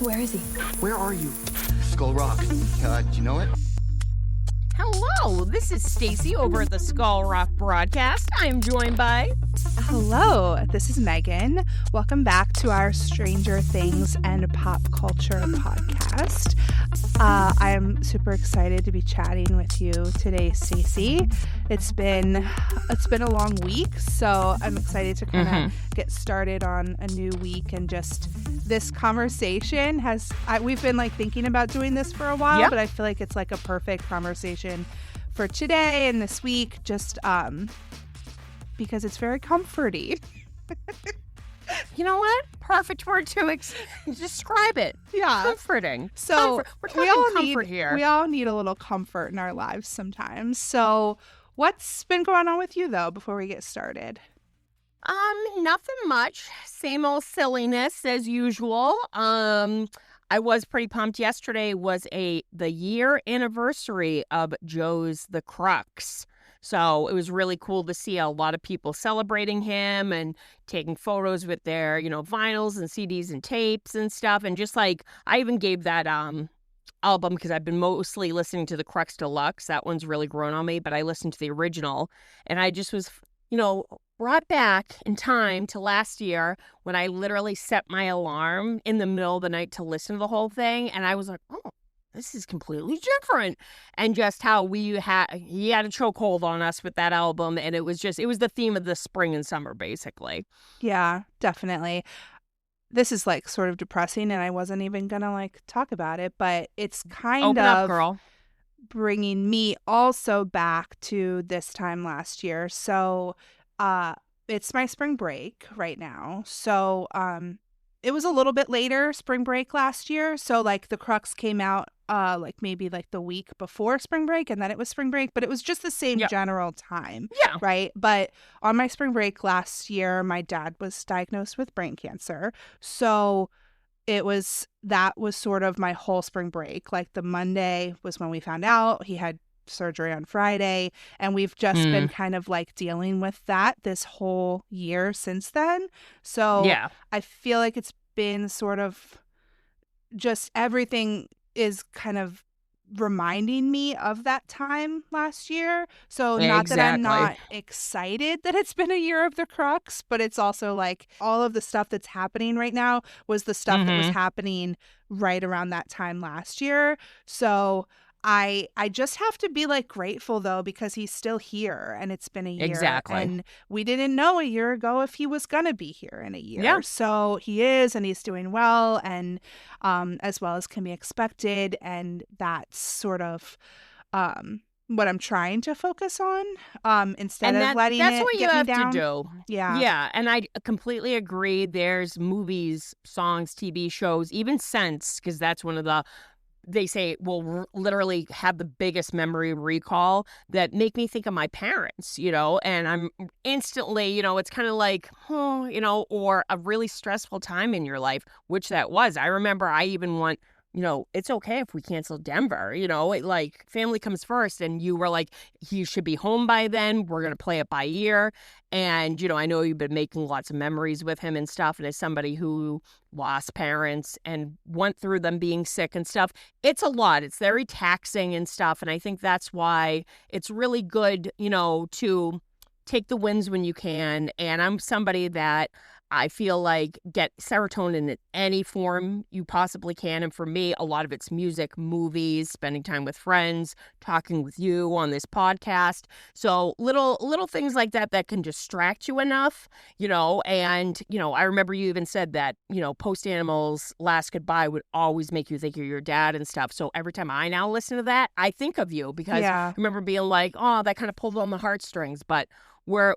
Where is he? Where are you? Skull Rock. Do you know it? Hello, this is Stacy over at the Skull Rock broadcast. I am joined by... Hello, this is Megan. Welcome back to our Stranger Things and Pop Culture podcast. I'm super excited to be chatting with you today, Stacy. It's been a long week, so I'm excited to kind of get started on a new week, and just this conversation we've been like thinking about doing this for a while, but I feel like it's like a perfect conversation for today and this week, just because it's very comforting. You know what? Perfect word to describe it. Yeah. Comforting. So we're talking comfort here. We all need a little comfort in our lives sometimes. So what's been going on with you, though, before we get started? Nothing much. Same old silliness as usual. I was pretty pumped. Yesterday was the year anniversary of Joe's The Crux. So it was really cool to see a lot of people celebrating him and taking photos with their, vinyls and CDs and tapes and stuff. And just like, I even gave that album, because I've been mostly listening to The Crux Deluxe. That one's really grown on me, but I listened to the original. And I just was, brought back in time to last year when I literally set my alarm in the middle of the night to listen to the whole thing. And I was like, oh, this is completely different. And just how he had a chokehold on us with that album. And it was the theme of the spring and summer, basically. Yeah, definitely. This is like sort of depressing, and I wasn't even going to like talk about it, but it's kind Open of up, girl. Bringing me also back to this time last year. So, it's my spring break right now. So, it was a little bit later spring break last year. So like The Crux came out like maybe like the week before spring break, and then it was spring break, but it was just the same general time. Yeah. Right. But on my spring break last year, my dad was diagnosed with brain cancer. So that was sort of my whole spring break. Like the Monday was when we found out. He had surgery on Friday, and we've just been kind of like dealing with that this whole year since then. So I feel like it's been sort of just everything is kind of reminding me of that time last year. So not that I'm not excited that it's been a year of The Crux, but it's also like all of the stuff that's happening right now was the stuff that was happening right around that time last year. So I just have to be like grateful, though, because he's still here and it's been a year. Exactly. And we didn't know a year ago if he was going to be here in a year. Yeah. So he is, and he's doing well, and as well as can be expected. And that's sort of what I'm trying to focus on instead of letting it get me down. That's what you have to do. Yeah. Yeah. And I completely agree. There's movies, songs, TV shows, even Sense, because that's one of the... they say will literally have the biggest memory recall that make me think of my parents, and I'm instantly, it's kind of like, or a really stressful time in your life, which that was. I remember I even want, it's okay if we cancel Denver, like family comes first, and you were like, he should be home by then. We're going to play it by ear. And, I know you've been making lots of memories with him and stuff. And as somebody who lost parents and went through them being sick and stuff, it's a lot. It's very taxing and stuff. And I think that's why it's really good, to take the wins when you can. And I'm somebody that I feel like get serotonin in any form you possibly can. And for me, a lot of it's music, movies, spending time with friends, talking with you on this podcast. So little things like that can distract you enough, and, I remember you even said that, Post Animals' Last Goodbye would always make you think of your dad and stuff. So every time I now listen to that, I think of you, because I remember being like, oh, that kind of pulled on the heartstrings. But where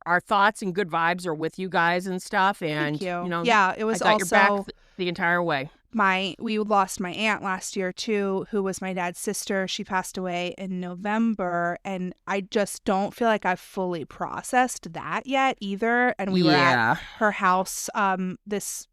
our thoughts and good vibes are with you guys and stuff. And thank you. Yeah, it was I got also your back the entire way. We lost my aunt last year too, who was my dad's sister. She passed away in November, and I just don't feel like I've fully processed that yet either. And we were at her house this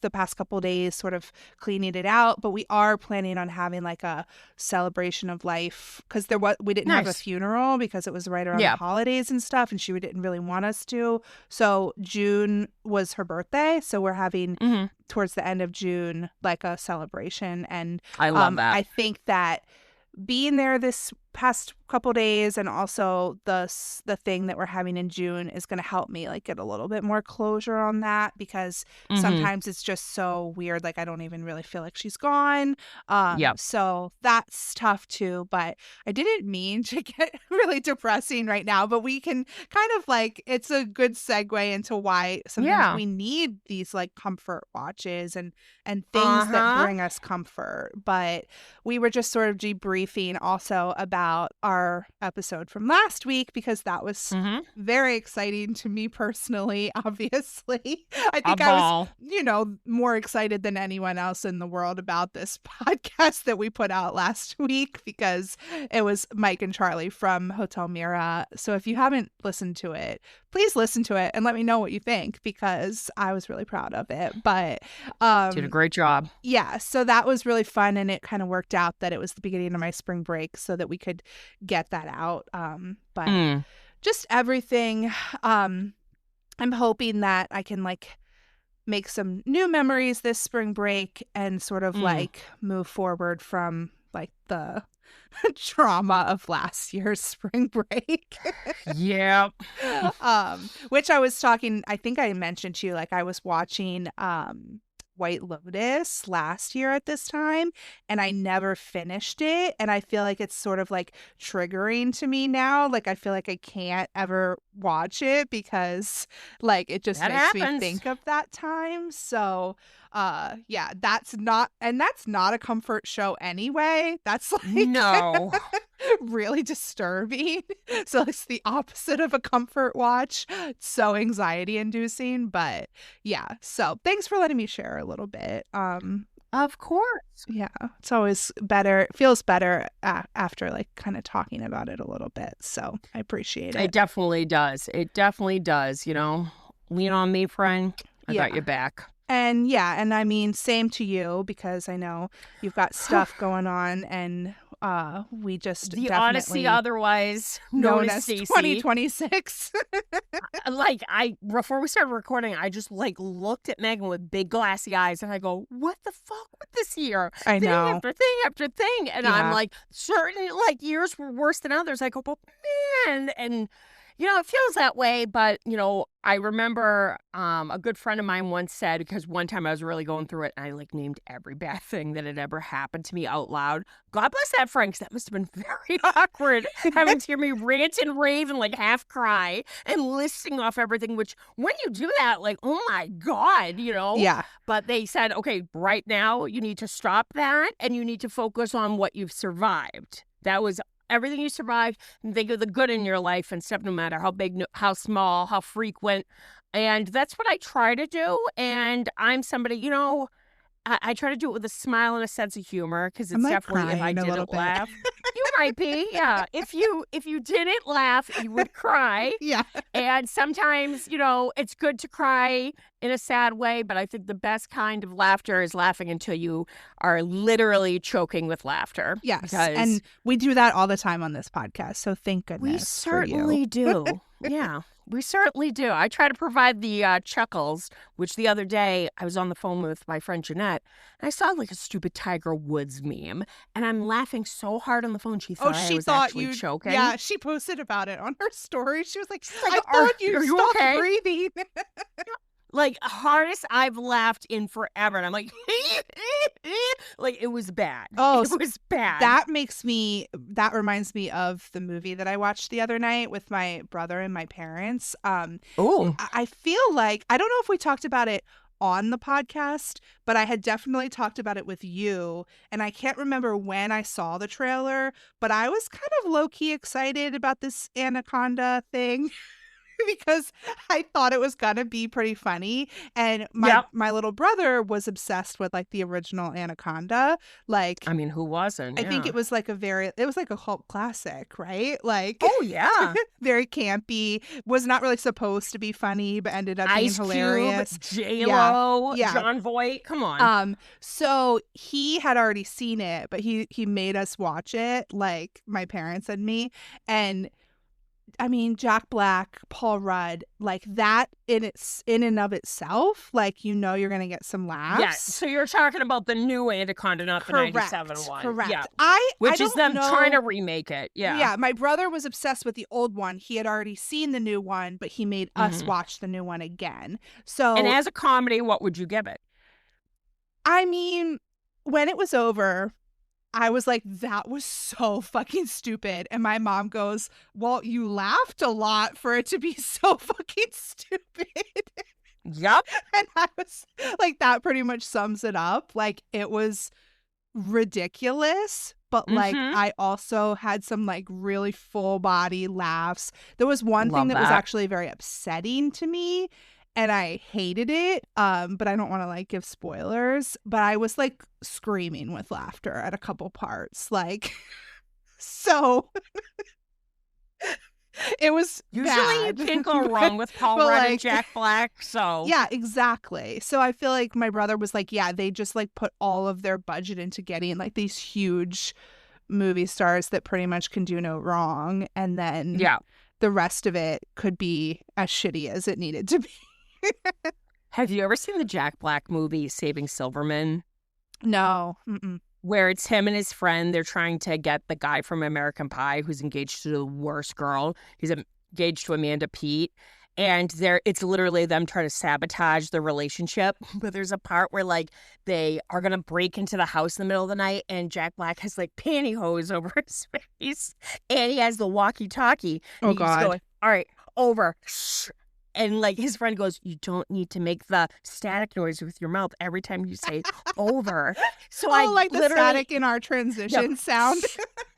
the past couple days sort of cleaning it out, but we are planning on having like a celebration of life because we didn't have a Nice. funeral because it was right around Yeah. the holidays and stuff, and she didn't really want us to. So June was her birthday, so we're having Hmm. towards the end of June like a celebration, and I love that. I think that being there this past couple days and also the thing that we're having in June is going to help me like get a little bit more closure on that, because Mhm. sometimes it's just so weird, like I don't even really feel like she's gone. Yep. So that's tough too, but I didn't mean to get really depressing right now, but we can kind of like, it's a good segue into why sometimes Yeah. we need these like comfort watches and things that Uh-huh. bring us comfort. But we were just sort of debriefing also about our episode from last week, because that was Hmm. very exciting to me personally, obviously. I A think I was, ball. more excited than anyone else in the world about this podcast that we put out last week, because it was Mike and Charlie from Hotel Mira. So if you haven't listened to it, please listen to it and let me know what you think, because I was really proud of it. But Did a great job. yeah, so that was really fun, and it kind of worked out that it was the beginning of my spring break so that we could get that out. But Mm. just everything. I'm hoping that I can like make some new memories this spring break and sort of Mm. like move forward from like the trauma of last year's spring break. Yep. Which I was talking, I think I mentioned to you, like I was watching White Lotus last year at this time, and I never finished it, and I feel like it's sort of like triggering to me now. Like I feel like I can't ever watch it because like it just That makes me happens. think of that time. So yeah, that's not a comfort show anyway. That's like No. really disturbing. So it's the opposite of a comfort watch. It's so anxiety inducing, but yeah. So thanks for letting me share a little bit. Of course. Yeah, it's always better. It feels better after like kind of talking about it a little bit. So I appreciate It it. definitely does. It definitely does. Lean on me, friend. I got Yeah. your back. And yeah, and I mean, same to you, because I know you've got stuff going on, and we just The definitely Odyssey, otherwise known known as as Stacey. 2026. Like before we started recording, I just like looked at Megan with big glassy eyes, and I go, "What the fuck with this year? I Thing know. after thing after thing." And I'm Yeah. like, certain like years were worse than others. I go, "But man," and it feels that way. But I remember a good friend of mine once said, because one time I was really going through it, and I like named every bad thing that had ever happened to me out loud. God bless that friend, 'cause that must have been very awkward having to hear me rant and rave and like half cry and listing off everything. Which when you do that, like, oh my God, Yeah. But they said, okay, right now you need to stop that and you need to focus on what you've survived. That was everything you survived, and think of the good in your life and stuff, no matter how big, how small, how frequent. And that's what I try to do. And I'm somebody, I try to do it with a smile and a sense of humor, because I it's might definitely, if cry I in a little didn't bit. laugh, you might be, yeah. If you didn't laugh, you would cry. Yeah. And sometimes, it's good to cry in a sad way, but I think the best kind of laughter is laughing until you are literally choking with laughter. Yes. Because And we do that all the time on this podcast. So thank we goodness for you. certainly do. Yeah, we certainly do. I try to provide the chuckles, which the other day I was on the phone with my friend Jeanette, and I saw like a stupid Tiger Woods meme, and I'm laughing so hard on the phone. She thought I she was thought actually you choking. Yeah, she posted about it on her story. She was like, like, I "Are- thought you are you stopped okay?" breathing. Like, hardest I've laughed in forever. And I'm like, like, it was bad. Oh, it was bad. That reminds me of the movie that I watched the other night with my brother and my parents. Oh, I feel like, I don't know if we talked about it on the podcast, but I had definitely talked about it with you, and I can't remember when I saw the trailer, but I was kind of low-key excited about this anaconda thing. because I thought it was gonna be pretty funny. And Yep. my little brother was obsessed with like the original Anaconda. Like I mean, who wasn't? I think Yeah. it was like a cult classic, right? Like Oh yeah. very campy, was not really supposed to be funny, but ended up being Ice hilarious. Cube, J-Lo, Yeah. John Voight. Come on. So he had already seen it, but he made us watch it, like my parents and me. And I mean, Jack Black, Paul Rudd, like that in and of itself, like you're gonna get some laughs. Yes. So you're talking about the new Anaconda, not the 97 one. Correct. Yeah. I Which is don't them know. trying to remake it. Yeah. Yeah, my brother was obsessed with the old one. He had already seen the new one, but he made us watch the new one again. So And as a comedy, what would you give it? I mean, when it was over, I was like, that was so fucking stupid. And my mom goes, well, you laughed a lot for it to be so fucking stupid. Yep. And I was like, that pretty much sums it up. Like, it was ridiculous, but like, I also had some like really full body laughs. There was one thing that was actually very upsetting to me, and I hated it. But I don't want to like give spoilers, but I was like screaming with laughter at a couple parts. Like, so it was Usually bad. you can't go wrong with Paul but, Rudd and like, Jack Black. So Yeah, exactly. So I feel like my brother was like, yeah, they just like put all of their budget into getting like these huge movie stars that pretty much can do no wrong. And then yeah. the rest of it could be as shitty as it needed to be. Have you ever seen the Jack Black movie Saving Silverman? No. Mm-mm. Where it's him and his friend. They're trying to get the guy from American Pie who's engaged to the worst girl. He's engaged to Amanda Peet. And it's literally them trying to sabotage the relationship. But there's a part where like they are going to break into the house in the middle of the night and Jack Black has like pantyhose over his face. And he has the walkie-talkie. Oh, And he's God. going, all right, over. Shh. And like his friend goes, you don't need to make the static noise with your mouth every time you say over. So I like the literally static in our transition sound.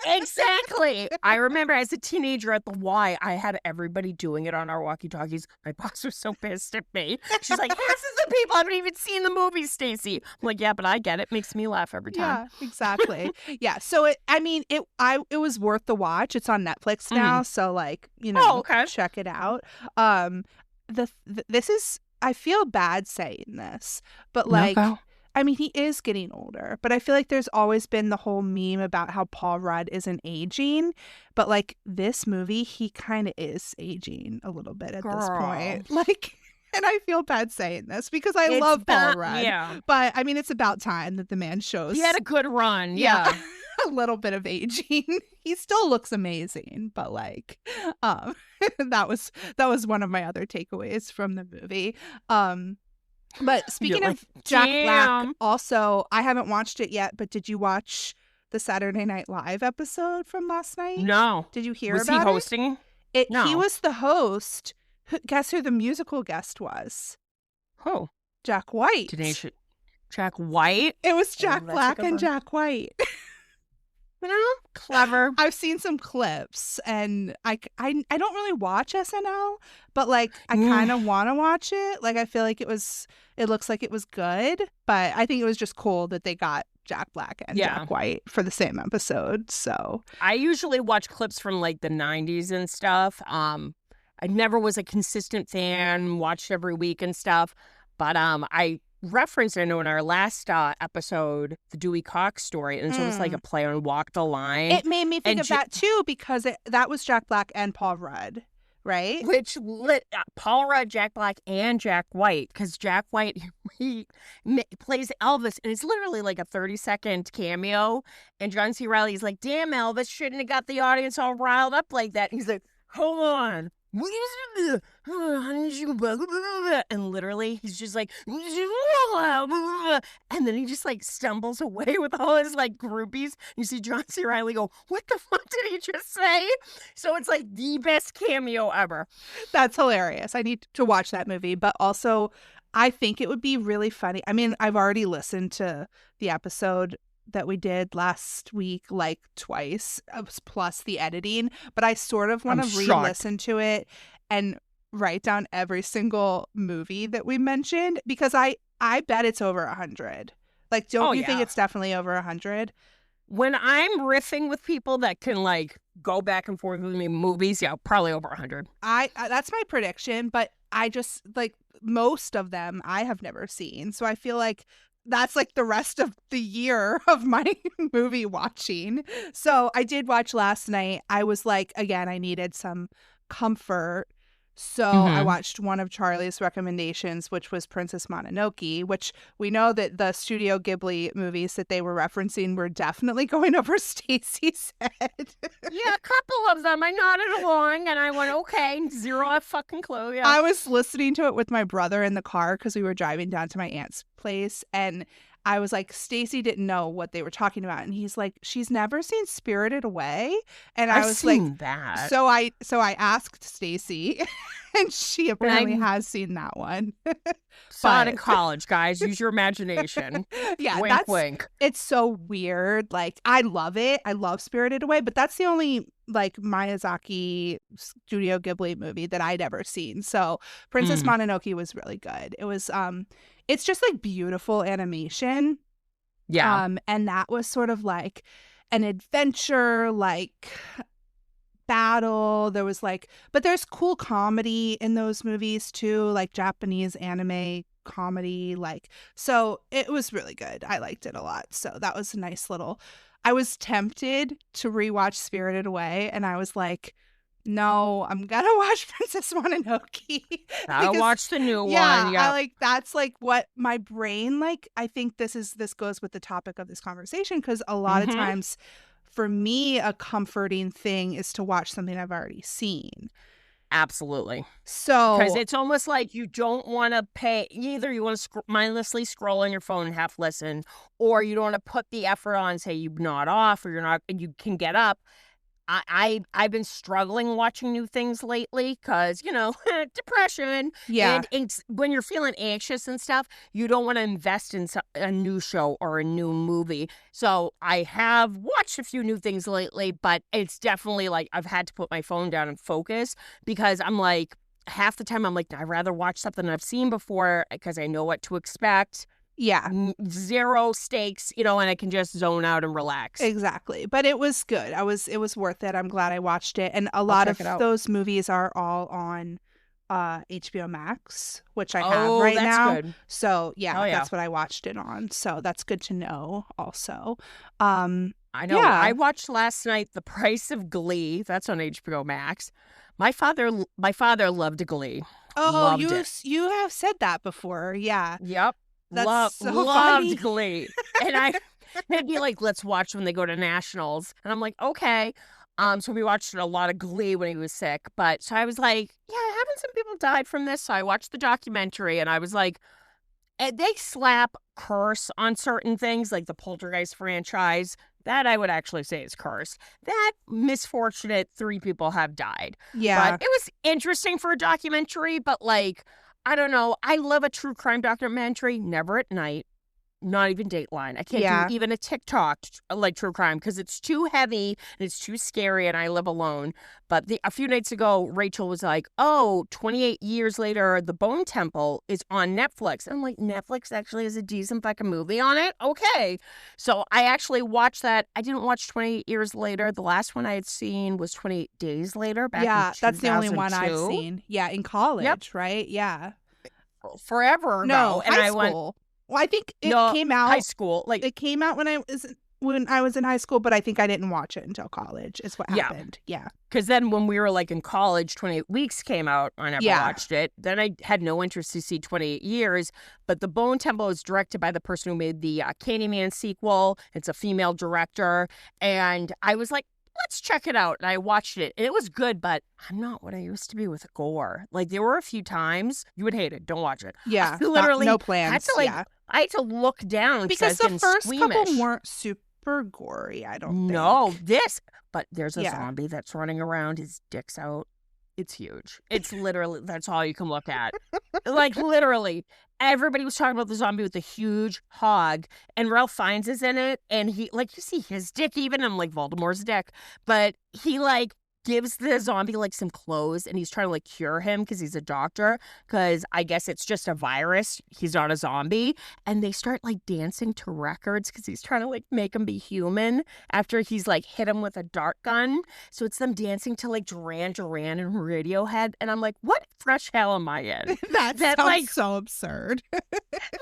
Exactly. I remember as a teenager at the Y, I had everybody doing it on our walkie-talkies. My boss was so pissed at me. She's like, half of the people haven't even seen the movie, Stacey. I'm like, yeah, but I get it. Makes me laugh every time. Yeah, exactly. Yeah. So it was worth the watch. It's on Netflix now, so like, Oh, okay. check it out. This is, I feel bad saying this, but like, go. I mean, he is getting older, but I feel like there's always been the whole meme about how Paul Rudd isn't aging, but like this movie, he kind of is aging a little bit at this point. Like, and I feel bad saying this because I love Paul Rudd. Yeah. But I mean, it's about time that the man shows. He had a good run. Yeah. A little bit of aging. He still looks amazing, but like, that was one of my other takeaways from the movie. But speaking of Jack Black, also, I haven't watched it yet, but did you watch the Saturday Night Live episode from last night? No. Did you hear Was about he hosting? it? No. He was the host. Guess who the musical guest was? Who? Jack White. Jack White? It was Jack that's a Black good and one. Jack White. Clever. I've seen some clips, and I don't really watch SNL, but like I kind of want to watch it. Like I feel like it looks like it was good, but I think it was just cool that they got Jack Black and Jack White for the same episode. So I usually watch clips from like the 90s and stuff. I never was a consistent fan, watched every week and stuff, but I referenced, I know, in our last episode, the Dewey Cox story, and so it was like a play on Walk the Line. It made me think of that too, because that was Jack Black and Paul Rudd, right? Which lit Paul Rudd, Jack Black, and Jack White, because Jack White, he plays Elvis, and it's literally like a 30-second cameo, and John C. Reilly's like, damn, Elvis shouldn't have got the audience all riled up like that. And he's like, hold on. And literally he's just like, and then he just like stumbles away with all his like groupies. You see John C. Reilly go, what the fuck did he just say? So it's like the best cameo ever. That's hilarious. I need to watch that movie, but also I think it would be really funny. I mean, I've already listened to the episode that we did last week like twice, plus the editing, but I sort of want to re-listen to it and write down every single movie that we mentioned because I bet it's over 100. Like, don't Oh, you think yeah. it's definitely over 100? When I'm riffing with people that can like go back and forth with me movies, yeah, probably over 100. I that's my prediction, but I just like most of them I have never seen. So I feel like that's like the rest of the year of my movie watching. So I did watch last night. I was like, again, I needed some comfort. So I Mhm. watched one of Charlie's recommendations, which was Princess Mononoke, which we know that the Studio Ghibli movies that they were referencing were definitely going over Stacey's head. Yeah, a couple of them. I nodded along and I went, okay, zero fucking clue. Yeah. I was listening to it with my brother in the car because we were driving down to my aunt's place, and I was like, Stacy didn't know what they were talking about, and he's like, she's never seen Spirited Away, and I I've was like, seen that. so I asked Stacy, and she apparently I'm- has seen that one. Saw it in but- college, guys. Use your imagination. Yeah, Wink, that's wink. it's so weird. Like, I love it. I love Spirited Away, but that's the only like Miyazaki Studio Ghibli movie that I'd ever seen. So Princess Mononoke was really good. It was it's just like beautiful animation. Yeah. And that was sort of like an adventure, like battle. There was like, but there's cool comedy in those movies too, like Japanese anime comedy. Like, so it was really good. I liked it a lot. So that was a nice little. I was tempted to rewatch Spirited Away, and I was like, no, I'm gonna watch Princess Mononoke. I'll because- watch the new yeah, one. I Yeah. like that's like what my brain like. I think this goes with the topic of this conversation because a lot of Mhm. times, for me, a comforting thing is to watch something I've already seen. Absolutely. So Because it's almost like you don't want to pay. Either you want to mindlessly scroll on your phone and half listen, or you don't want to put the effort on, say you nod off, or you're not, you can get up. I've been struggling watching new things lately because, depression. yeah, And it's, when you're feeling anxious and stuff, you don't want to invest in a new show or a new movie. So I have watched a few new things lately, but it's definitely like I've had to put my phone down and focus because I'm like, half the time I'm like, I'd rather watch something I've seen before because I know what to expect. yeah, Zero stakes, and I can just zone out and relax. exactly. But it was good. It was worth it. I'm glad I watched it. And a lot check of it out. those movies are all on HBO Max, which I have Oh, right that's now. good. So yeah, Oh, yeah. that's what I watched it on. So that's good to know also. I know. Yeah. I watched last night The Price of Glee. That's on HBO Max. My father loved Glee. Oh, Loved you it. you have said that before. Yeah. Yep. That's so loved funny. Glee. And they'd be like, let's watch when they go to nationals. And I'm like, okay. So we watched a lot of Glee when he was sick. But so I was like, yeah, haven't some people died from this? So I watched the documentary and I was like, they slap curse on certain things, like the Poltergeist franchise. That I would actually say is cursed. That misfortunate 3 people have died. Yeah. But it was interesting for a documentary, but like, I don't know. I love a true crime documentary, never at night, not even Dateline. I can't Yeah. do even a TikTok like true crime because it's too heavy and it's too scary and I live alone. But a few nights ago, Rachel was like, oh, 28 years later, The Bone Temple is on Netflix. And I'm like, Netflix actually has a decent fucking movie on it? Okay. So I actually watched that. I didn't watch 28 Years Later. The last one I had seen was 28 Days Later back yeah, in that's the only one I've 2002. seen. Yeah, in college, right? Yeah. Forever ago. No, and high I went, school. Well, I think it No, came high out. school. Like, It came out when I was in high school, but I think I didn't watch it until college. Is what Yeah. happened. Yeah. because then when we were like in college, 28 Weeks came out. I never Yeah. watched it. Then I had no interest to see 28 Years. But The Bone Temple is directed by the person who made the Candyman sequel. It's a female director. And I was like, let's check it out. And I watched it. And it was good, but I'm not what I used to be with gore. Like, there were a few times you would hate it. Don't watch it. Yeah. literally no plans. to, like, yeah. I had to look down Because I've the been first squeamish. couple weren't super gory, I don't No, think. but there's a Yeah. zombie that's running around. His dick's out. It's huge. It's literally, that's all you can look at. Like, literally, everybody was talking about the zombie with the huge hog, and Ralph Fiennes is in it, and he, like, you see his dick even. I'm like, Voldemort's dick. But he, like, gives the zombie like some clothes, and he's trying to like cure him because he's a doctor, because I guess it's just a virus, he's not a zombie. And they start like dancing to records because he's trying to like make him be human after he's like hit him with a dart gun. So it's them dancing to like Duran Duran and Radiohead, and I'm like, what fresh hell am I in? That That, sounds like- so absurd.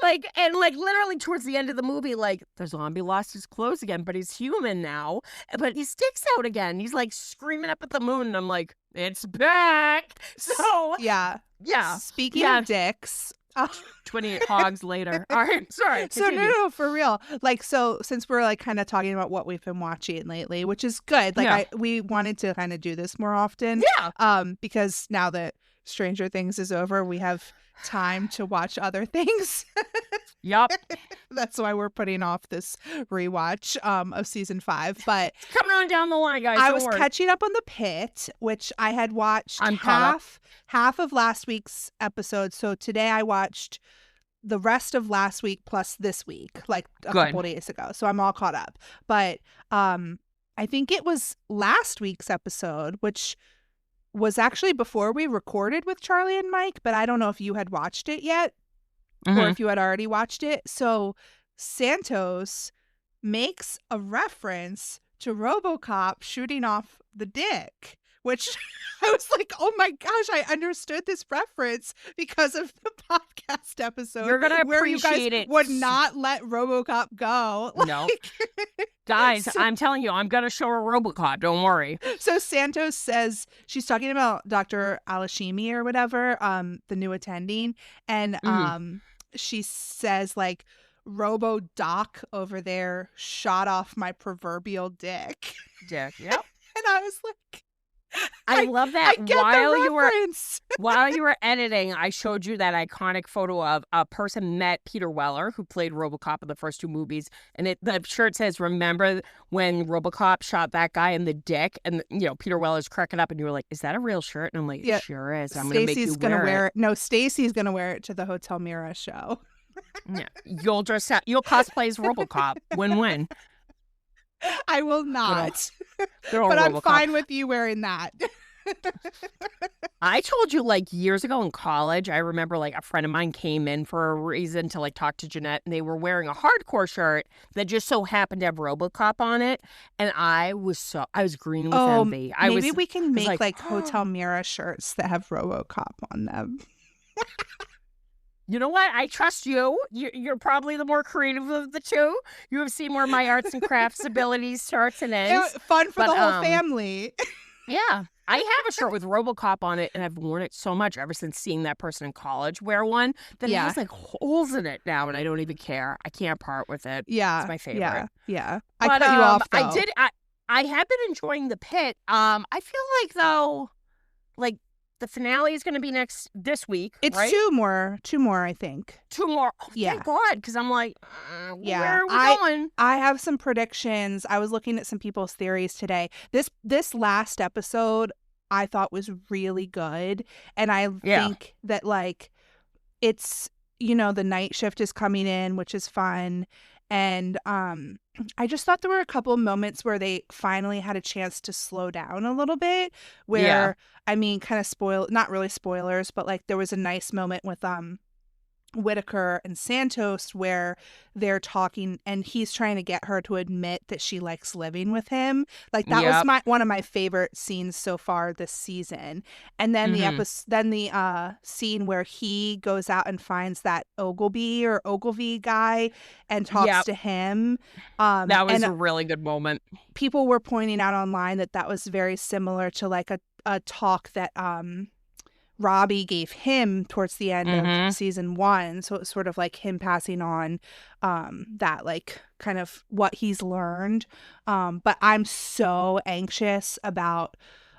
Like, and like literally towards the end of the movie, like the zombie lost his clothes again, but he's human now. But he sticks out again. He's like screaming up at the moon, and I'm like, it's back. So Yeah. yeah, Speaking Yeah. of dicks. 28 hogs later. All right, sorry. So continue. no, for real. Like, so since we're like kind of talking about what we've been watching lately, which is good. Like, Yeah. we wanted to kind of do this more often. Yeah. Because now that Stranger Things is over, we have time to watch other things. Yep. That's why we're putting off this rewatch of season 5. But Coming on down the line, guys. I don't was worry. catching up on The Pit, which I had watched I'm caught up. half of last week's episode. So today I watched the rest of last week plus this week, like a Good. couple days ago. So I'm all caught up. But I think it was last week's episode, which was actually before we recorded with Charlie and Mike, but I don't know if you had watched it yet or Mhm. if you had already watched it. So Santos makes a reference to RoboCop shooting off the dick, which I was like, oh my gosh, I understood this reference because of the podcast episode. You're gonna where you guys appreciate it. would not let RoboCop go. No. Like- Guys, So- I'm telling you, I'm going to show her Robocop. Don't worry. So Santos says she's talking about Dr. Alashimi or whatever, the new attending, and she says like Robo Doc over there shot off my proverbial dick. Dick. Yep. And I was like, I love that. I get While the you were reference. While you were editing, I showed you that iconic photo of a person met Peter Weller, who played RoboCop in the first 2 movies, and the shirt says, "Remember when RoboCop shot that guy in the dick?" And Peter Weller's cracking up, and you were like, "Is that a real shirt?" And I'm like, Yeah. "Sure is. I'm gonna make you Stacy's gonna wear wear it. No, Stacy's gonna wear it to the Hotel Mira show. Yeah. You'll you'll cosplay as RoboCop. Win-win. I will not. They're all But I'm RoboCop. fine with you wearing that. I told you like years ago in college, I remember like a friend of mine came in for a reason to like talk to Jeanette, and they were wearing a hardcore shirt that just so happened to have RoboCop on it, and I was green with envy. Maybe we can was make like "Oh." Hotel Mira shirts that have RoboCop on them. You know what? I trust you. You're probably the more creative of the two. You have seen where my arts and crafts abilities starts and ends. Fun for But, the whole family. Yeah. I have a shirt with RoboCop on it, and I've worn it so much ever since seeing that person in college wear one that it Yeah. has like holes in it now, and I don't even care. I can't part with it. Yeah, It's my favorite. Yeah. But, I cut you off. I though. did. I have been enjoying The Pit. I feel like though, like the finale is going to be this week. It's right? two more. I think. 2 more. Oh, Yeah. Thank God, because I'm like, Yeah, where are we going? I have some predictions. I was looking at some people's theories today. This last episode I thought was really good, and I Yeah. think that like it's the night shift is coming in, which is fun. And I just thought there were a couple of moments where they finally had a chance to slow down a little bit. Where Yeah. I mean, kind of not really spoilers, but like there was a nice moment with Whitaker and Santos where they're talking and he's trying to get her to admit that she likes living with him. Like that Yep. was one of my favorite scenes so far this season. And then the scene where he goes out and finds that Ogilvy guy and talks Yep. to him. That was and a really good moment. people were pointing out online that was very similar to like a talk that Robbie gave him towards the end Mhm. of season 1. So it was sort of like him passing on that like kind of what he's learned. But I'm so anxious about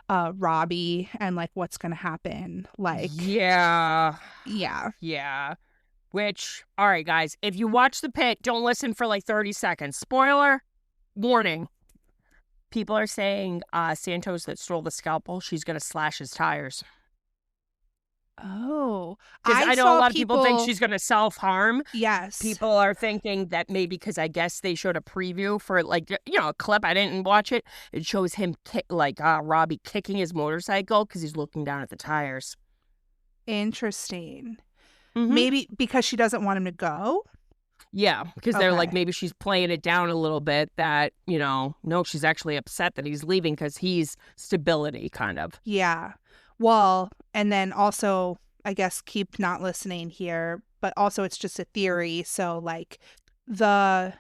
Robbie and like what's gonna happen. Like Yeah. yeah. Which, all right, guys, if you watch The Pit, don't listen for like 30 seconds. Spoiler warning. People are saying Santos that stole the scalpel, she's going to slash his tires. Oh, Because I know a saw lot of people think people. she's going to self-harm. Yes. People are thinking that maybe because I guess they showed a preview for like, a clip. I didn't watch it. It shows him Robbie kicking his motorcycle because he's looking down at the tires. Interesting. Mm-hmm. Maybe because she doesn't want him to go. Yeah, because they're like, Okay. maybe she's playing it down a little bit that, no, she's actually upset that he's leaving because he's stability, kind of. Yeah. Well, and then also, I guess, keep not listening here, but also it's just a theory. So, like, the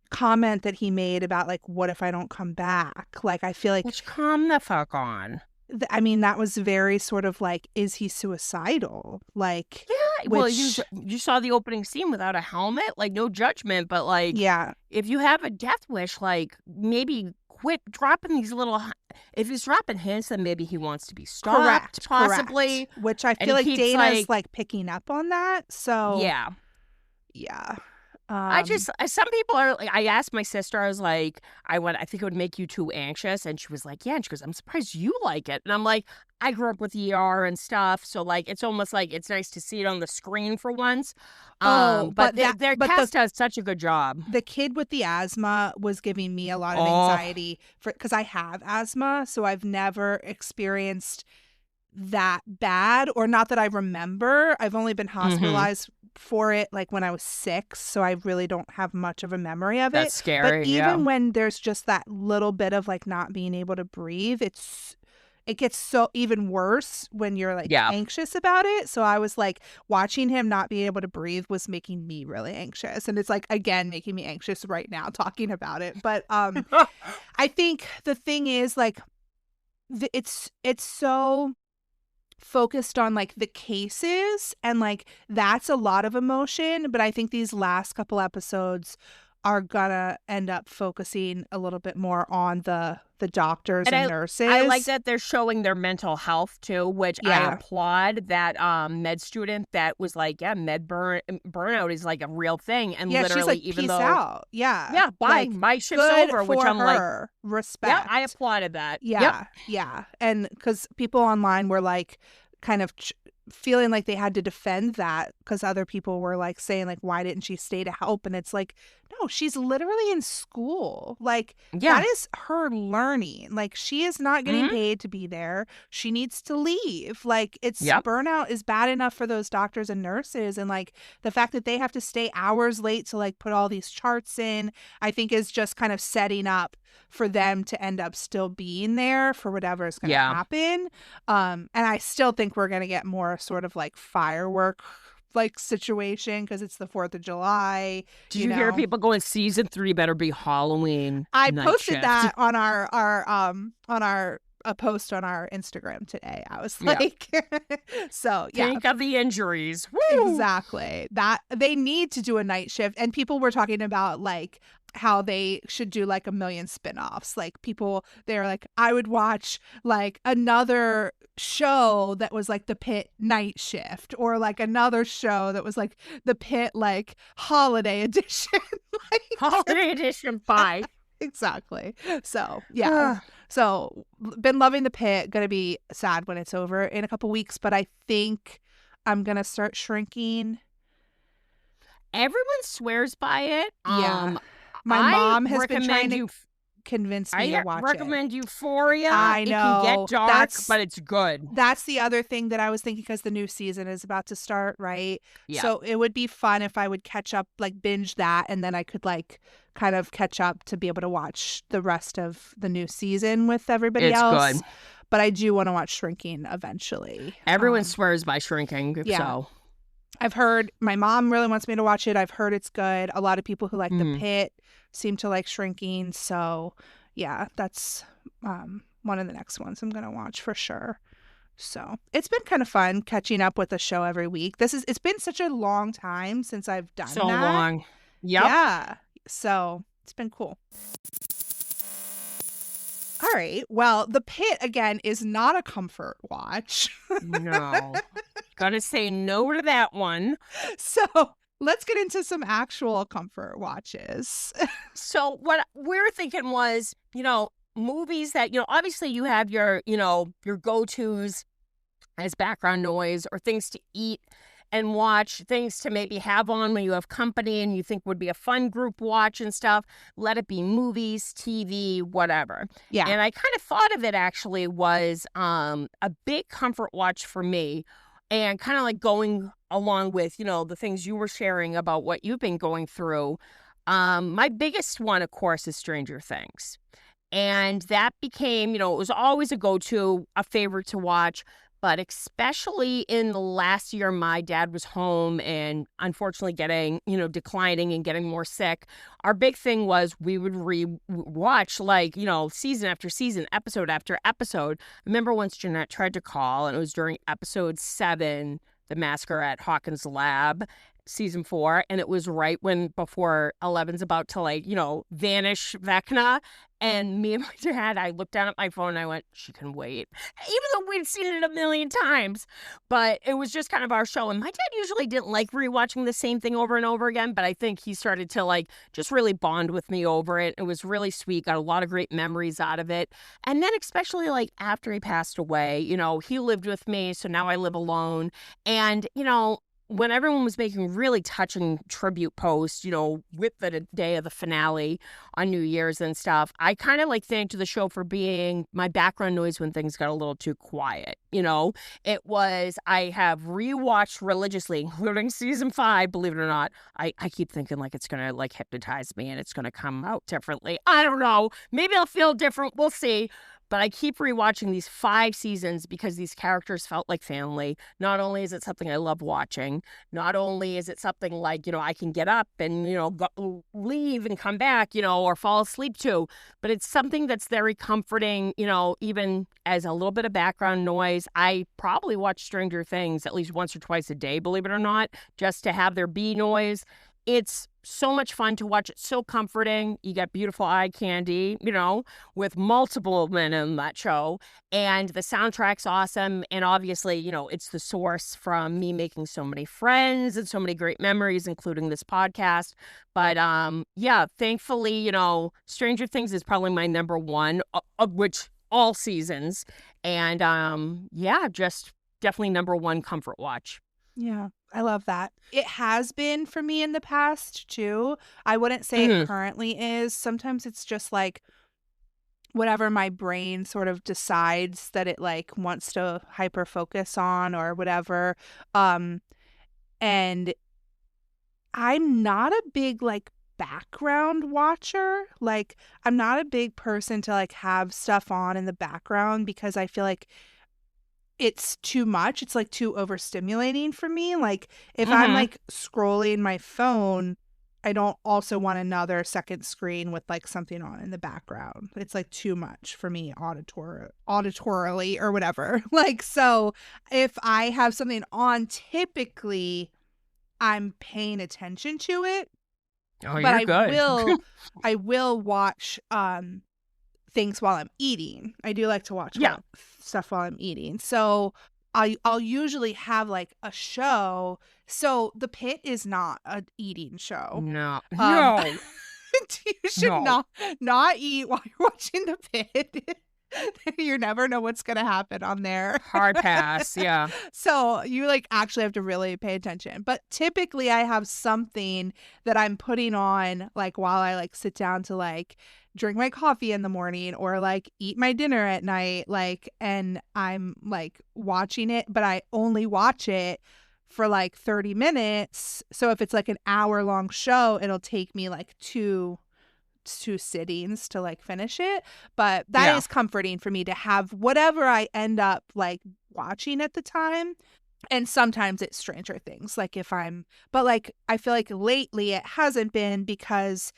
comment that he made about, like, what if I don't come back? Like, I feel like, Which, calm the fuck on. I mean, that was very sort of like, is he suicidal? Like, Yeah, well, which, you saw the opening scene without a helmet. Like, no judgment, but, like, yeah, if you have a death wish, like, maybe quit dropping these little... If he's dropping hints, then maybe he wants to be stopped, possibly. correct. Which I And feel he like keeps, Dana's like picking up on that. So, Yeah. yeah. Some people are like, I asked my sister, I was like, I think it would make you too anxious. And she was like, yeah. And she goes, I'm surprised you like it. And I'm like, I grew up with ER and stuff. So like, it's almost like it's nice to see it on the screen for once. But their cast does such a good job. The kid with the asthma was giving me a lot of Oh. anxiety because I have asthma. So I've never experienced that bad, or not that I remember. I've only been hospitalized for it like when I was 6, so I really don't have much of a memory of it. That's scary. But even when there's just that little bit of like not being able to breathe, it gets so even worse when you're like anxious about it. So I was like, watching him not be able to breathe was making me really anxious, and it's like again making me anxious right now talking about it. But I think the thing is like it's so focused on like the cases, and like that's a lot of emotion, but I think these last couple episodes are gonna end up focusing a little bit more on the doctors and nurses. I like that they're showing their mental health too, which I applaud. That med student that was like, burnout is like a real thing, and literally, she's like, even peace though out, bye, like, my shift's over, which I'm like, respect. Yeah, I applauded that. Yeah, and because people online were like, kind of feeling like they had to defend that because other people were like saying like, why didn't she stay to help? And it's like, no, she's literally in school. Like that is her learning. Like she is not getting paid to be there. She needs to leave. Like burnout is bad enough for those doctors and nurses, and like the fact that they have to stay hours late to like put all these charts in, I think is just kind of setting up for them to end up still being there for whatever is going to happen. And I still think we're going to get more sort of like firework like situation because it's the 4th of July. Did you hear people going, season 3 better be Halloween? I posted that on a post on our Instagram today. I was like, so think of the injuries. Woo! Exactly. That they need to do a night shift, and people were talking about like how they should do like a million spin-offs. Like people, they're like, I would watch like another show that was like the Pit night shift, or like another show that was like the Pit like holiday edition. Like, holiday edition 5. Exactly. So so been loving the Pit. Gonna be sad when it's over in a couple weeks, but I think I'm gonna start Shrinking. Everyone swears by it. My mom has been trying to convince me to watch it. I recommend Euphoria. I know. It can get dark, but it's good. That's the other thing that I was thinking, because the new season is about to start, right? Yeah. So it would be fun if I would catch up, like binge that, and then I could like kind of catch up to be able to watch the rest of the new season with everybody else. It's good. But I do want to watch Shrinking eventually. Everyone swears by Shrinking. Yeah. So I've heard my mom really wants me to watch it. I've heard it's good. A lot of people who like the Pit seem to like Shrinking. So yeah, that's one of the next ones I'm going to watch for sure. So it's been kind of fun catching up with the show every week. It's been such a long time since I've done so that. long. Yep. Yeah. So it's been cool. All right. Well, the Pit, again, is not a comfort watch. No. Gotta say no to that one. So let's get into some actual comfort watches. So what we're thinking was, movies that, obviously you have your, your go-tos as background noise, or things to eat and watch, things to maybe have on when you have company and you think would be a fun group watch and stuff. Let it be movies, TV, whatever. Yeah. And I kind of thought of it actually was a big comfort watch for me, and kind of like going along with, the things you were sharing about what you've been going through. My biggest one, of course, is Stranger Things. And that became, it was always a go-to, a favorite to watch. But especially in the last year, my dad was home and unfortunately declining and getting more sick. Our big thing was we would watch season after season, episode after episode. I remember once Jeanette tried to call, and it was during episode 7, The Massacre at Hawkins Lab, season 4, and it was right before Eleven's about to vanish Vecna. And me and my dad, I looked down at my phone and I went, she can wait. Even though we'd seen it a million times. But it was just kind of our show. And my dad usually didn't like rewatching the same thing over and over again. But I think he started to just really bond with me over it. It was really sweet. Got a lot of great memories out of it. And then especially after he passed away, he lived with me. So now I live alone. And, when everyone was making really touching tribute posts, with the day of the finale on New Year's and stuff, I kind of thanked the show for being my background noise when things got a little too quiet. It was, I have rewatched religiously, including season 5, believe it or not. I keep thinking it's going to hypnotize me and it's going to come out differently. I don't know. Maybe I'll feel different. We'll see. But I keep rewatching these 5 seasons because these characters felt like family. Not only is it something I love watching, not only is it something I can get up and, leave and come back, or fall asleep to, but it's something that's very comforting, even as a little bit of background noise. I probably watch Stranger Things at least once or twice a day, believe it or not, just to have there be noise. It's so much fun to watch. It's so comforting. You get beautiful eye candy, with multiple men in that show. And the soundtrack's awesome. And obviously, it's the source from me making so many friends and so many great memories, including this podcast. But thankfully, Stranger Things is probably my number one, of which all seasons. And just definitely number one comfort watch. Yeah, I love that. It has been for me in the past too. I wouldn't say it currently is. Sometimes it's just whatever my brain sort of decides that it wants to hyper focus on or whatever. And I'm not a big background watcher. I'm not a big person to have stuff on in the background because I feel it's too much. It's too overstimulating for me. If I'm scrolling my phone, I don't also want another second screen with something on in the background. It's too much for me auditorily or whatever. So if I have something on, typically I'm paying attention to it. Oh, but you're good. I will watch things while I'm eating. I do like to watch stuff while I'm eating. So I'll usually have a show. So The Pit is not an eating show. No. You should not eat while you're watching The Pit. You never know what's going to happen on there. Hard pass, yeah. So you actually have to really pay attention. But typically I have something that I'm putting on while I sit down to drink my coffee in the morning or eat my dinner at night, and I'm watching it, but I only watch it for 30 minutes. So if it's an hour long show, it'll take me two sittings to finish it. But that is comforting for me to have whatever I end up watching at the time. And sometimes it's Stranger Things. I feel lately it hasn't been because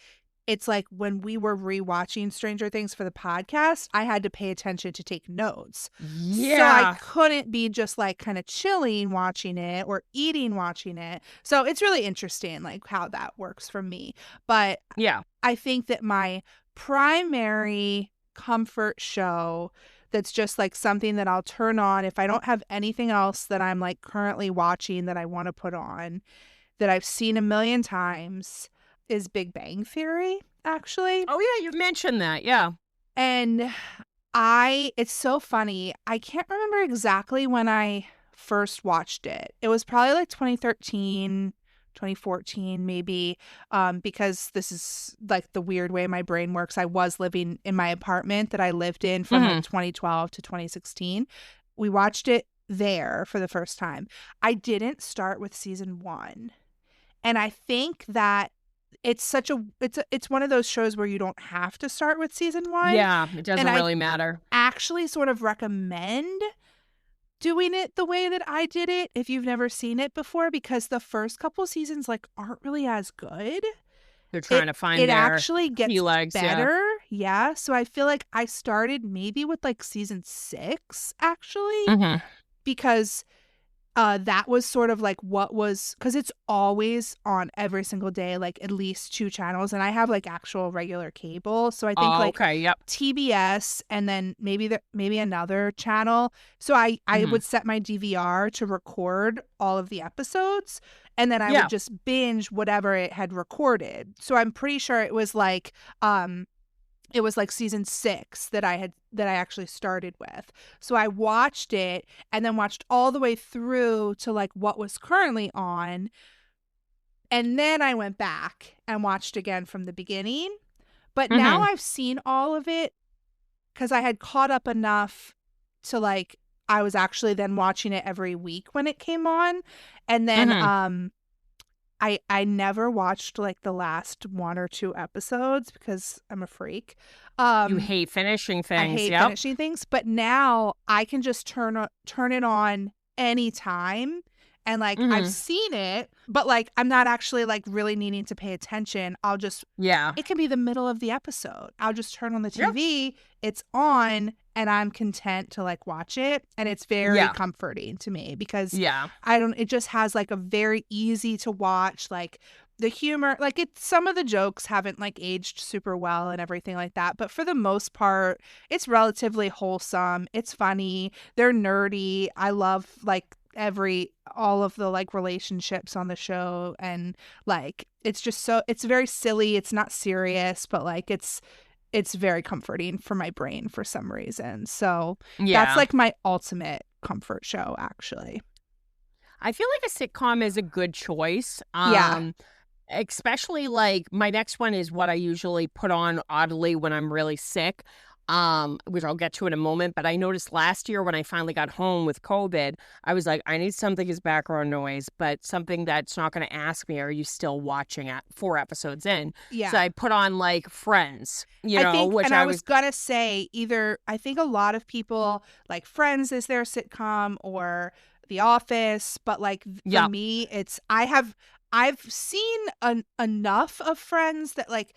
it's when we were rewatching Stranger Things for the podcast, I had to pay attention to take notes. Yeah. So I couldn't be just kind of chilling watching it or eating watching it. So it's really interesting how that works for me. But yeah, I think that my primary comfort show that's just something that I'll turn on if I don't have anything else that I'm currently watching that I want to put on that I've seen a million times is Big Bang Theory, actually. Oh, yeah, you've mentioned that, yeah. And It's so funny. I can't remember exactly when I first watched it. It was probably like 2013, 2014, maybe, because this is like the weird way my brain works. I was living in my apartment that I lived in from like 2012 to 2016. We watched it there for the first time. I didn't start with season 1. And I think that it's one of those shows where you don't have to start with season 1. Yeah, it doesn't And really matter. actually sort of recommend doing it the way that I did it if you've never seen it before, because the first couple seasons like aren't really as good. They're trying to find it their actually gets sea legs, better. Yeah. So I feel like I started maybe with like season 6 actually, because that was sort of like what was, because it's always on every single day, like at least 2 channels, and I have like actual regular cable, so I think like okay, yep. TBS and then maybe another channel. So I would set my DVR to record all of the episodes, and then I would just binge whatever it had recorded. So I'm pretty sure it was like season 6 that I actually started with. So I watched it and then watched all the way through to like what was currently on. And then I went back and watched again from the beginning. But now I've seen all of it because I had caught up enough to like, I was actually then watching it every week when it came on. And then I never watched like the last 1 or 2 episodes because I'm a freak. You hate finishing things. I hate finishing things, but now I can just turn it on anytime. And like I've seen it, but like I'm not actually like really needing to pay attention. I'll just it can be the middle of the episode. I'll just turn on the TV, it's on, and I'm content to like watch it, and it's very comforting to me because it just has like a very easy to watch, like the humor, like some of the jokes haven't like aged super well and everything like that, but for the most part it's relatively wholesome. It's funny, they're nerdy. I love like all of the like relationships on the show, and like it's very silly. It's not serious, but like it's very comforting for my brain for some reason. So that's like my ultimate comfort show, actually. I feel like a sitcom is a good choice. Especially like my next one is what I usually put on oddly when I'm really sick, which I'll get to in a moment. But I noticed last year when I finally got home with COVID, I was like, I need something as background noise, but something that's not going to ask me, are you still watching at 4 episodes in? Yeah. So I put on like Friends, I was going to say I think a lot of people like Friends is their sitcom or The Office, but like for me, I've seen enough of Friends that like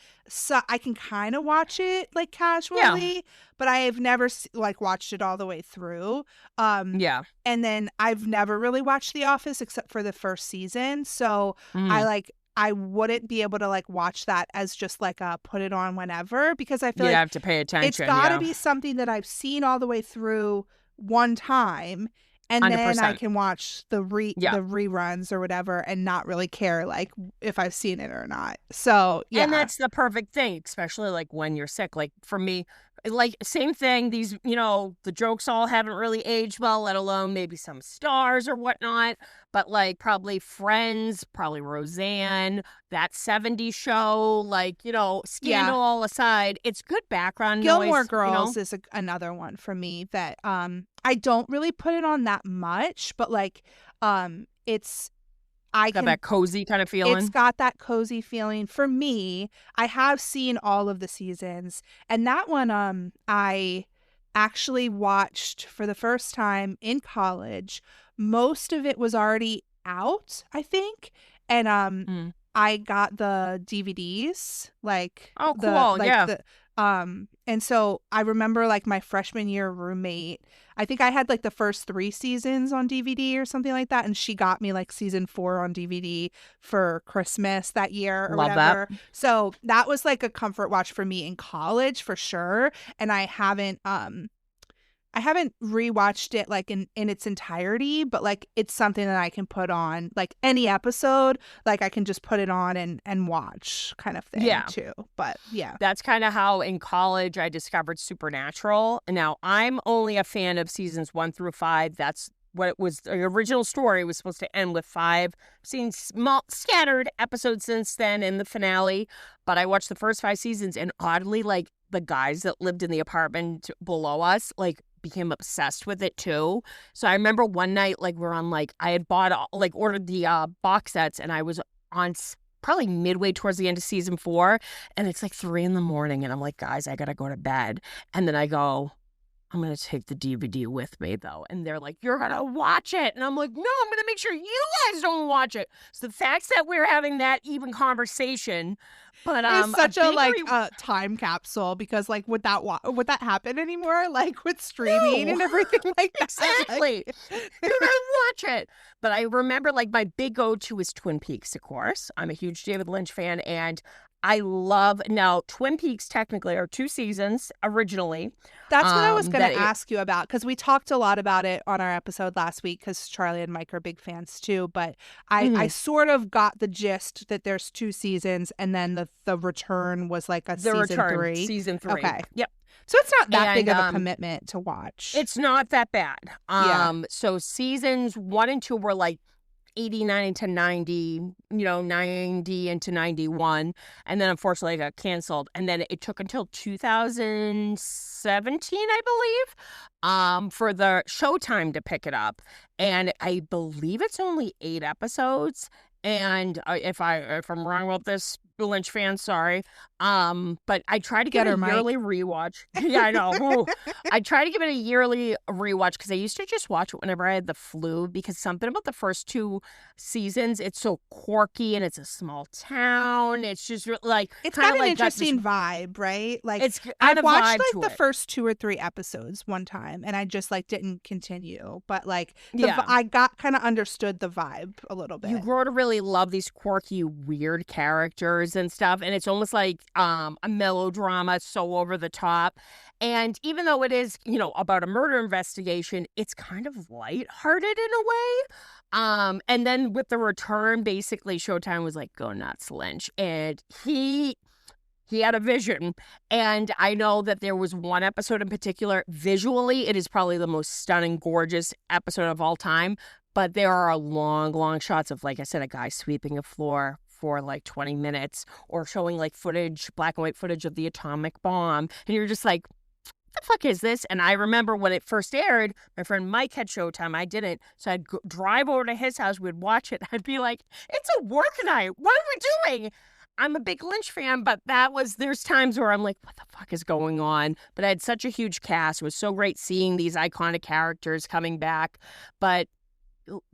I can kind of watch it like casually, but I have never like watched it all the way through. And then I've never really watched The Office except for the first season, so I wouldn't be able to like watch that as just like a put it on whenever, because I feel like you have to pay attention. It's got to be something that I've seen all the way through one time. And 100%. Then I can watch the reruns or whatever and not really care like if I've seen it or not. So and that's the perfect thing, especially like when you're sick. Like for me, like same thing. These the jokes all haven't really aged well, let alone maybe some stars or whatnot. But like probably Friends, probably Roseanne, that '70s show, like Scandal all aside, it's good background noise. Gilmore Girls is another one for me that I don't really put it on that much, but like it's got that cozy kind of feeling. It's got that cozy feeling for me. I have seen all of the seasons, and that one I actually watched for the first time in college. Most of it was already out, I think, and I got the DVDs like and so I remember like my freshman year roommate, I think I had like the first 3 seasons on DVD or something like that, and she got me like season 4 on DVD for Christmas that year or whatever. That. So that was like a comfort watch for me in college for sure, and I haven't I haven't rewatched it like in its entirety, but like it's something that I can put on like any episode, like I can just put it on and watch kind of thing Yeah. too. But yeah. That's kind of how in college I discovered Supernatural. And now I'm only a fan of seasons 1 through 5. That's what it was. The original story was supposed to end with 5. I've seen scattered episodes since then in the finale, but I watched the first 5 seasons, and oddly, like the guys that lived in the apartment below us, like became obsessed with it too. So I remember one night, like we're on, like I had bought, like ordered the box sets, and I was on probably midway towards the end of season 4, and it's like 3 a.m, and I'm like, guys, I gotta go to bed. And then I go, I'm going to take the DVD with me, though. And they're like, you're going to watch it. And I'm like, no, I'm going to make sure you guys don't watch it. So the fact that we're having that even conversation, but it's such a like big time capsule, because like would that happen anymore, like with streaming and everything like that? Exactly. You're going to watch it. But I remember, like, my big go-to is Twin Peaks, of course. I'm a huge David Lynch fan, and I love, now Twin Peaks technically are 2 seasons originally. That's what I was going to ask you about, because we talked a lot about it on our episode last week, because Charlie and Mike are big fans too. But I sort of got the gist that there's 2 seasons, and then the return was like season 3. Season 3. Okay. Yep. So it's not that big of a commitment to watch. It's not that bad. Yeah. So seasons 1 and 2 were like 89 to 90, 90 into 91. And then unfortunately it got canceled. And then it took until 2017, I believe, for the Showtime to pick it up. And I believe it's only 8 episodes. And if I'm wrong about this, Lynch fans, sorry. But I try to get a yearly rewatch. Yeah, I know. Ooh. I try to give it a yearly rewatch, because I used to just watch it whenever I had the flu, because something about the first 2 seasons, it's so quirky, and it's a small town. It's just like it's got an interesting vibe, right? Like I've watched like the first 2 or 3 episodes one time, and I just like didn't continue. But like I got kind of understood the vibe a little bit. You grow to really love these quirky, weird characters and stuff, and it's almost like a melodrama, so over the top. And even though it is, about a murder investigation, it's kind of lighthearted in a way. And then with the return, basically Showtime was like, go nuts, Lynch. And he had a vision. And I know that there was one episode in particular, visually, it is probably the most stunning, gorgeous episode of all time. But there are long, long shots of, like I said, a guy sweeping a floor for like 20 minutes, or showing like footage, black and white footage of the atomic bomb. And you're just like, what the fuck is this? And I remember when it first aired, my friend Mike had Showtime. I didn't. So I'd drive over to his house. We'd watch it. I'd be like, it's a work night. What are we doing? I'm a big Lynch fan, but there's times where I'm like, what the fuck is going on? But I had such a huge cast. It was so great seeing these iconic characters coming back. But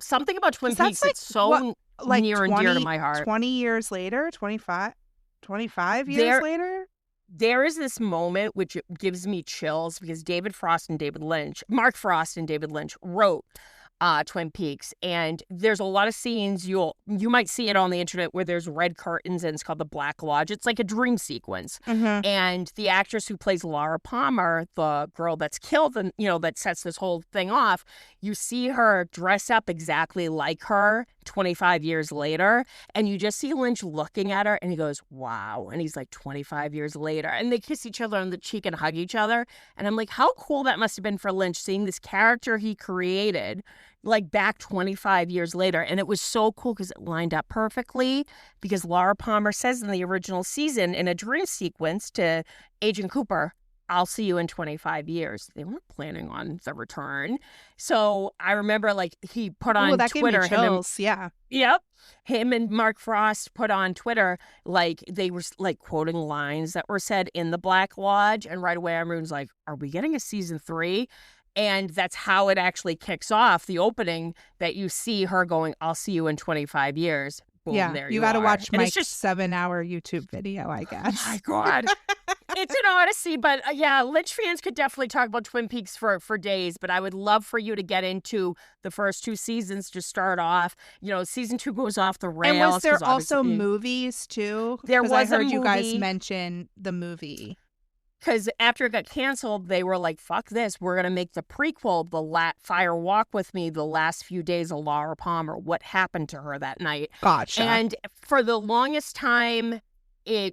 something about Twin Peaks, like, it's so near and dear to my heart. 20 years later, 25 years later? There is this moment which gives me chills, because Mark Frost and David Lynch wrote Twin Peaks, and there's a lot of scenes you might see it on the internet where there's red curtains, and it's called the Black Lodge. It's like a dream sequence. Mm-hmm. And the actress who plays Laura Palmer, the girl that's killed and that sets this whole thing off, you see her dress up exactly like her 25 years later, and you just see Lynch looking at her, and he goes, wow. And he's like, 25 years later, and they kiss each other on the cheek and hug each other. And I'm like, how cool that must have been for Lynch, seeing this character he created like back 25 years later. And it was so cool because it lined up perfectly, because Laura Palmer says in the original season in a dream sequence to Agent Cooper, I'll see you in 25 years. They weren't planning on the return. So I remember, like, he put on that Twitter. Gave me chills. Yeah. Yep. Him and Mark Frost put on Twitter, like, they were like quoting lines that were said in the Black Lodge. And right away, everyone's like, are we getting a season 3? And that's how it actually kicks off, the opening, that you see her going, I'll see you in 25 years. Boom, yeah, there you got to watch Mike's just 7-hour YouTube video, I guess. Oh my God. It's an odyssey, but yeah, Lynch fans could definitely talk about Twin Peaks for days, but I would love for you to get into the first 2 seasons to start off. Season 2 goes off the rails. And was there also movies too? There was I heard a you guys movie. mention the movie. because after it got canceled, they were like, fuck this. We're going to make the prequel, Fire Walk With Me, the last few days of Laura Palmer, what happened to her that night. Gotcha. And for the longest time, I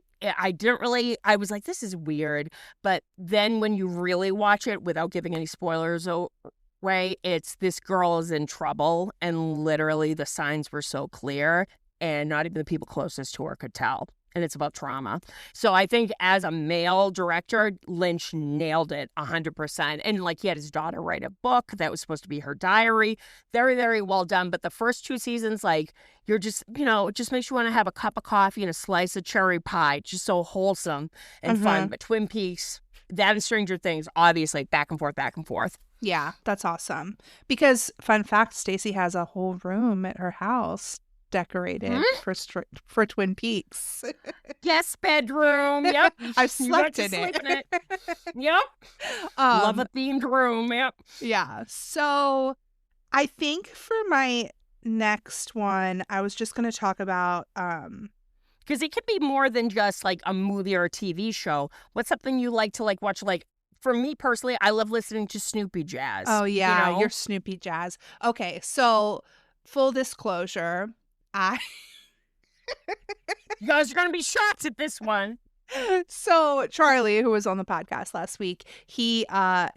was like, this is weird. But then when you really watch it, without giving any spoilers away, it's this girl is in trouble. And literally the signs were so clear. And not even the people closest to her could tell. And it's about trauma. So I think as a male director, Lynch nailed it 100%. And like he had his daughter write a book that was supposed to be her diary. Very, very well done. But the first 2 seasons, like you're just, it just makes you want to have a cup of coffee and a slice of cherry pie. Just so wholesome and fun. But Twin Peaks, that and Stranger Things, obviously back and forth, back and forth. Yeah, that's awesome. Because fun fact, Stacey has a whole room at her house decorated for Twin Peaks. Yes, bedroom. Yep. I've slept in it. Yep. Love a themed room. Yep. Yeah. So I think for my next one, I was just going to talk about because it could be more than just like a movie or a TV show. What's something you like to like watch? Like for me personally, I love listening to Snoopy jazz. Oh yeah, your Snoopy jazz. Okay, so full disclosure, you guys are going to be shocked at this one. So Charlie, who was on the podcast last week, he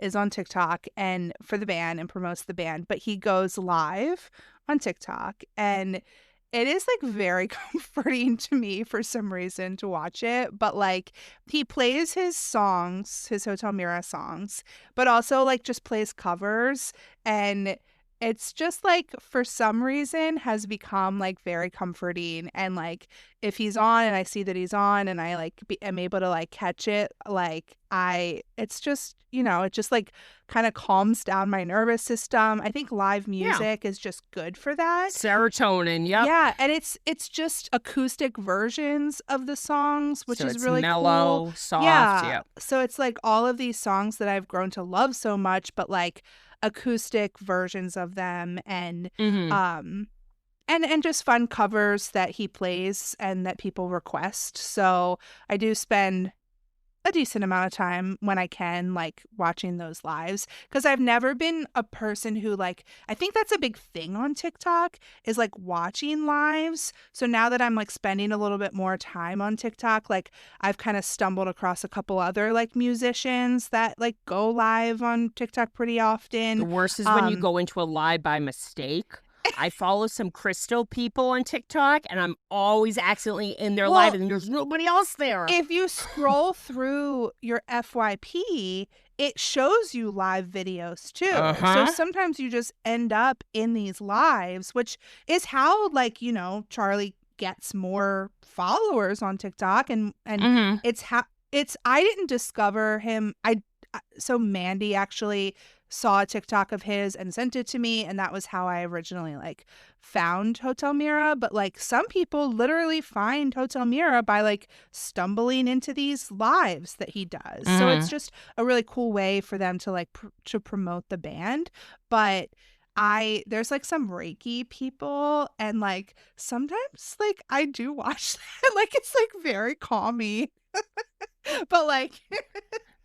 is on TikTok and for the band and promotes the band, but he goes live on TikTok and it is like very comforting to me for some reason to watch it. But like he plays his songs, his Hotel Mira songs, but also like just plays covers, and it's just like for some reason has become like very comforting. And like if he's on and I see that he's on and I like am able to like catch it, like it's just, it just like kind of calms down my nervous system. I think live music is just good for that. Serotonin. Yep. Yeah. And it's just acoustic versions of the songs, which so is it's really mellow, cool. soft. Yeah. Yep. So it's like all of these songs that I've grown to love so much, but like acoustic versions of them and and just fun covers that he plays and that people request. So I do spend a decent amount of time when I can like watching those lives, because I've never been a person who like, I think that's a big thing on TikTok is like watching lives. So now that I'm like spending a little bit more time on TikTok, like I've kind of stumbled across a couple other like musicians that like go live on TikTok pretty often. The worst is when you go into a live by mistake. I follow some Crystal people on TikTok, and I'm always accidentally in their live, and there's nobody else there. If you scroll through your FYP, it shows you live videos too. So sometimes you just end up in these lives, which is how, like, Charlie gets more followers on TikTok, and it's how I didn't discover him. So Mandy actually saw a TikTok of his and sent it to me, and that was how I originally like found Hotel Mira. But like some people literally find Hotel Mira by like stumbling into these lives that he does. So it's just a really cool way for them to like to promote the band. But there's like some Reiki people, and like sometimes like I do watch that. Like it's like very calming. But like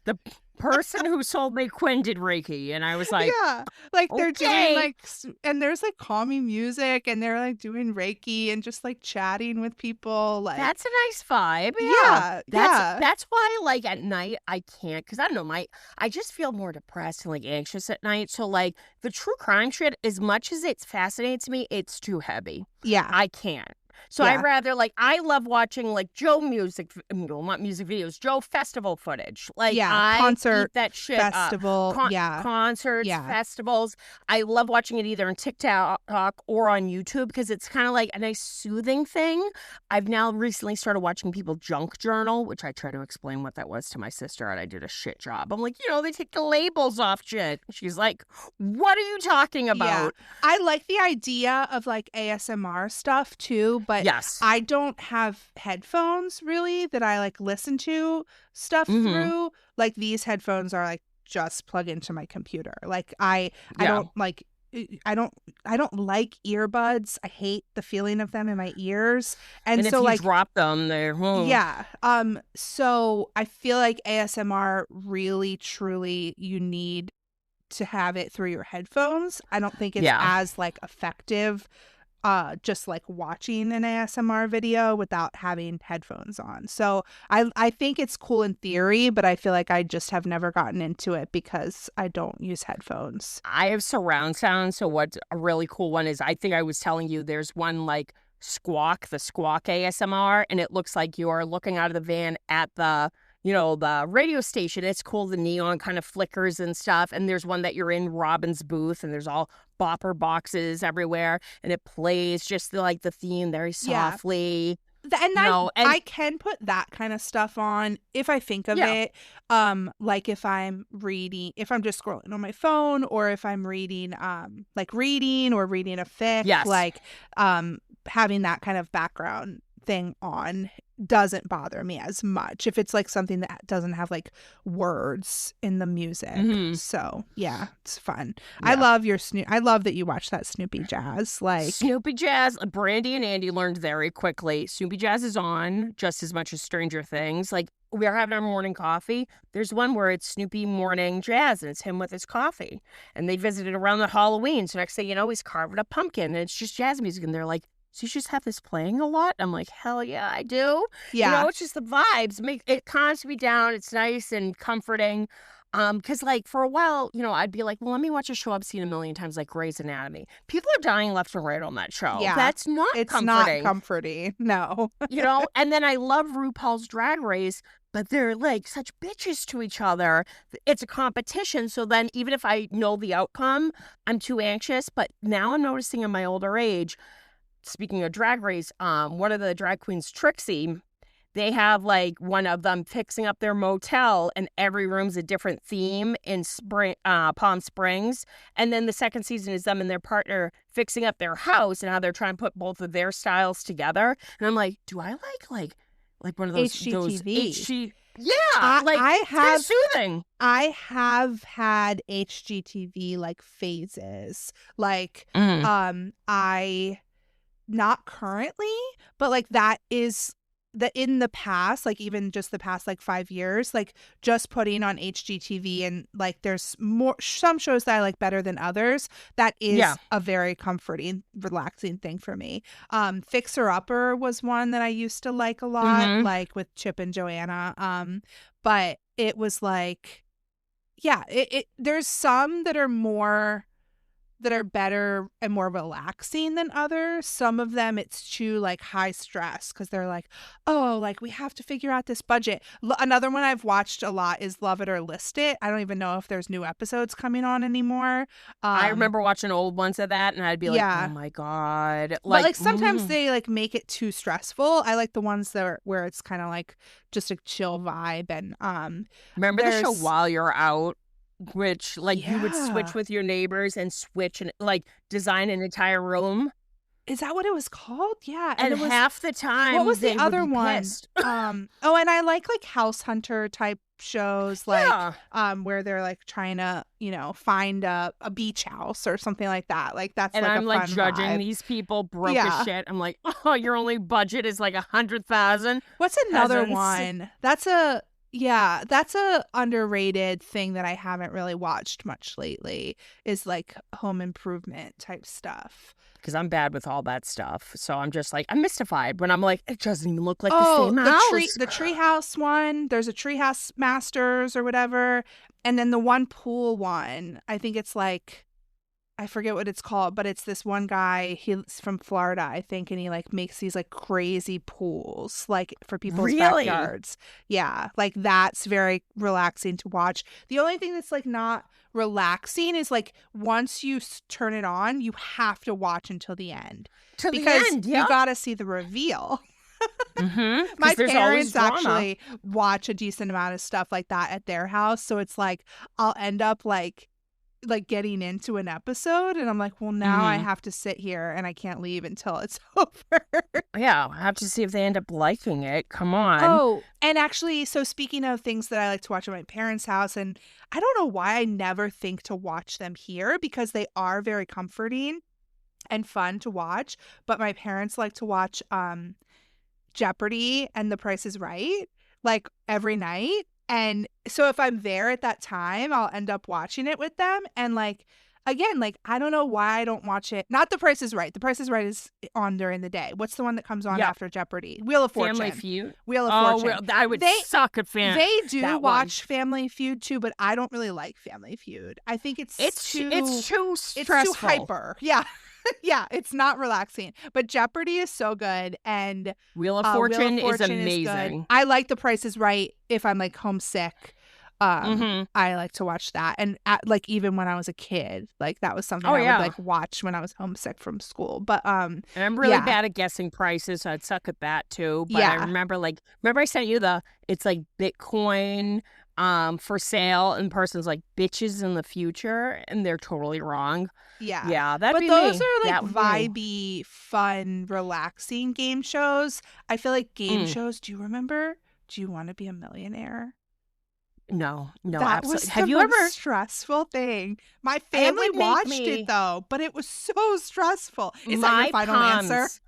the person who sold me Quinn did Reiki, and I was like, yeah, like they're okay. doing like, and there's like calming music, and they're like doing Reiki and just like chatting with people. Like that's a nice vibe. Yeah, that's why like at night I can't, because I don't know, I just feel more depressed and like anxious at night. So like the true crime shit, as much as it fascinates me, it's too heavy. Yeah, I can't. So yeah. I'd rather, like, I love watching, like, Joe not music videos, Joe festival footage. Like, I concert eat that shit festival, up. Concerts, festivals. I love watching it either on TikTok or on YouTube, because it's kind of like a nice soothing thing. I've now recently started watching people junk journal, which I try to explain what that was to my sister, and I did a shit job. I'm like, they take the labels off shit. She's like, what are you talking about? Yeah. I like the idea of, like, ASMR stuff, too, but yes. I don't have headphones really that I like listen to stuff through. Like these headphones are like just plug into my computer. Like I don't like I don't like earbuds. I hate the feeling of them in my ears. And if so you like drop them, they're yeah. So I feel like ASMR really truly you need to have it through your headphones. I don't think it's Yeah. as like effective just like watching an ASMR video without having headphones on. So I think it's cool in theory, but I feel like I just have never gotten into it because I don't use headphones. I have surround sound. So what's a really cool one is I think I was telling you there's one like the Squawk ASMR, and it looks like you're looking out of the van at the the radio station. It's cool. The neon kind of flickers and stuff. And there's one that you're in Robin's booth and there's all bopper boxes everywhere. And it plays just like the theme very softly. I can put that kind of stuff on if I think of it. Like if I'm just scrolling on my phone, or if I'm reading or reading a fic, like having that kind of background thing on doesn't bother me as much if it's like something that doesn't have like words in the music. So yeah, it's fun. I love I love that you watch that Snoopy Jazz. Like Snoopy Jazz, Brandy and Andy learned very quickly. Snoopy Jazz is on just as much as Stranger Things. Like we are having our morning coffee. There's one where it's Snoopy Morning Jazz and it's him with his coffee. And they visited around the Halloween. So next thing you know, he's carving a pumpkin and it's just jazz music. And they're like, so you just have this playing a lot? I'm like, hell yeah, I do. Yeah. It's just the vibes. It calms me down. It's nice and comforting. Because like for a while, I'd be like, well, let me watch a show I've seen a million times, like Grey's Anatomy. People are dying left and right on that show. Yeah. That's not comforting. It's not comforting. No. And then I love RuPaul's Drag Race, but they're like such bitches to each other. It's a competition. So then even if I know the outcome, I'm too anxious. But now I'm noticing in my older age, speaking of Drag Race, one of the drag queens, Trixie, they have like one of them fixing up their motel, and every room's a different theme in Palm Springs. And then the second season is them and their partner fixing up their house and how they're trying to put both of their styles together. And I'm like, do I like one of those HGTV? Yeah, I have it's soothing. I have had HGTV like phases. Like I not currently, but like that is that in the past, like even just the past like 5 years, like just putting on HGTV, and like there's some shows that I like better than others. That is a very comforting, relaxing thing for me. Fixer Upper was one that I used to like a lot, like with Chip and Joanna. But it was like, there's some that are better and more relaxing than others. Some of them it's too like high stress because they're like, oh, like we have to figure out this budget. Another one I've watched a lot is Love It or List It. I don't even know if there's new episodes coming on anymore. I remember watching old ones of that and I'd be like, oh my God. Like sometimes they like make it too stressful. I like the ones where it's kind of like just a chill vibe. And remember the show While You're Out? Which you would switch with your neighbors and switch and like design an entire room. Is that what it was called? Yeah. And it was, half the time, what was the other one? Pissed. And I like House Hunter type shows, like where they're like trying to find a beach house or something like that. Like that's and like I'm a like fun judging vibe. These people broke as shit. I'm like, oh, your only budget is like $100,000. What's another one? That's a underrated thing that I haven't really watched much lately, is like home improvement type stuff. Because I'm bad with all that stuff. So I'm just like, I'm mystified when I'm like, it doesn't even look like the same house. The Treehouse one. There's a Treehouse Masters or whatever. And then the one pool one, I think it's like, I forget what it's called, but it's this one guy, he's from Florida, I think, and he like makes these like crazy pools like for people's backyards. Yeah, like that's very relaxing to watch. The only thing that's like not relaxing is like once you turn it on, you have to watch until the end. You got to see the reveal. My parents actually watch a decent amount of stuff like that at their house, so it's like I'll end up like like getting into an episode, and I'm like, well, now I Mhm. have to sit here and I can't leave until it's over. Yeah, I have to see if they end up liking it. Come on. Oh, and actually, so speaking of things that I like to watch at my parents' house, and I don't know why I never think to watch them here because they are very comforting and fun to watch, but my parents like to watch Jeopardy and The Price is Right like every night. And so if I'm there at that time, I'll end up watching it with them. And like, again, like, I don't know why I don't watch it. Not The Price is Right. The Price is Right is on during the day. What's the one that comes on Yeah. after Jeopardy? Wheel of Fortune. Family Feud. Wheel of Oh, Fortune. well, I would They- suck at family. They do that one. watch Family Feud too, but I don't really like Family Feud. I think it's too stressful. hyper. Yeah. Yeah, it's not relaxing. But Jeopardy is so good, and Wheel of Wheel of Fortune is Fortune amazing. good. I like The Price is Right if I'm like homesick. Mhm. I like to watch that, and like even when I was a kid, like that was something Oh, I yeah. would like watch when I was homesick from school. But And I'm really yeah. bad at guessing prices, so I'd suck at that too. But Yeah. I remember I sent you it's like Bitcoin for sale, and the person's like bitches in the future, and they're totally wrong. yeah. Yeah, that'd But be those me. are like That would vibey, be me. fun, relaxing game shows. I feel like game Mm. shows. Do you remember? Do you want to be a millionaire? No, That was absolutely. Have the you most ever? stressful thing. My family would make watched me- it though, but it was so stressful. Is that my your final answer? palms.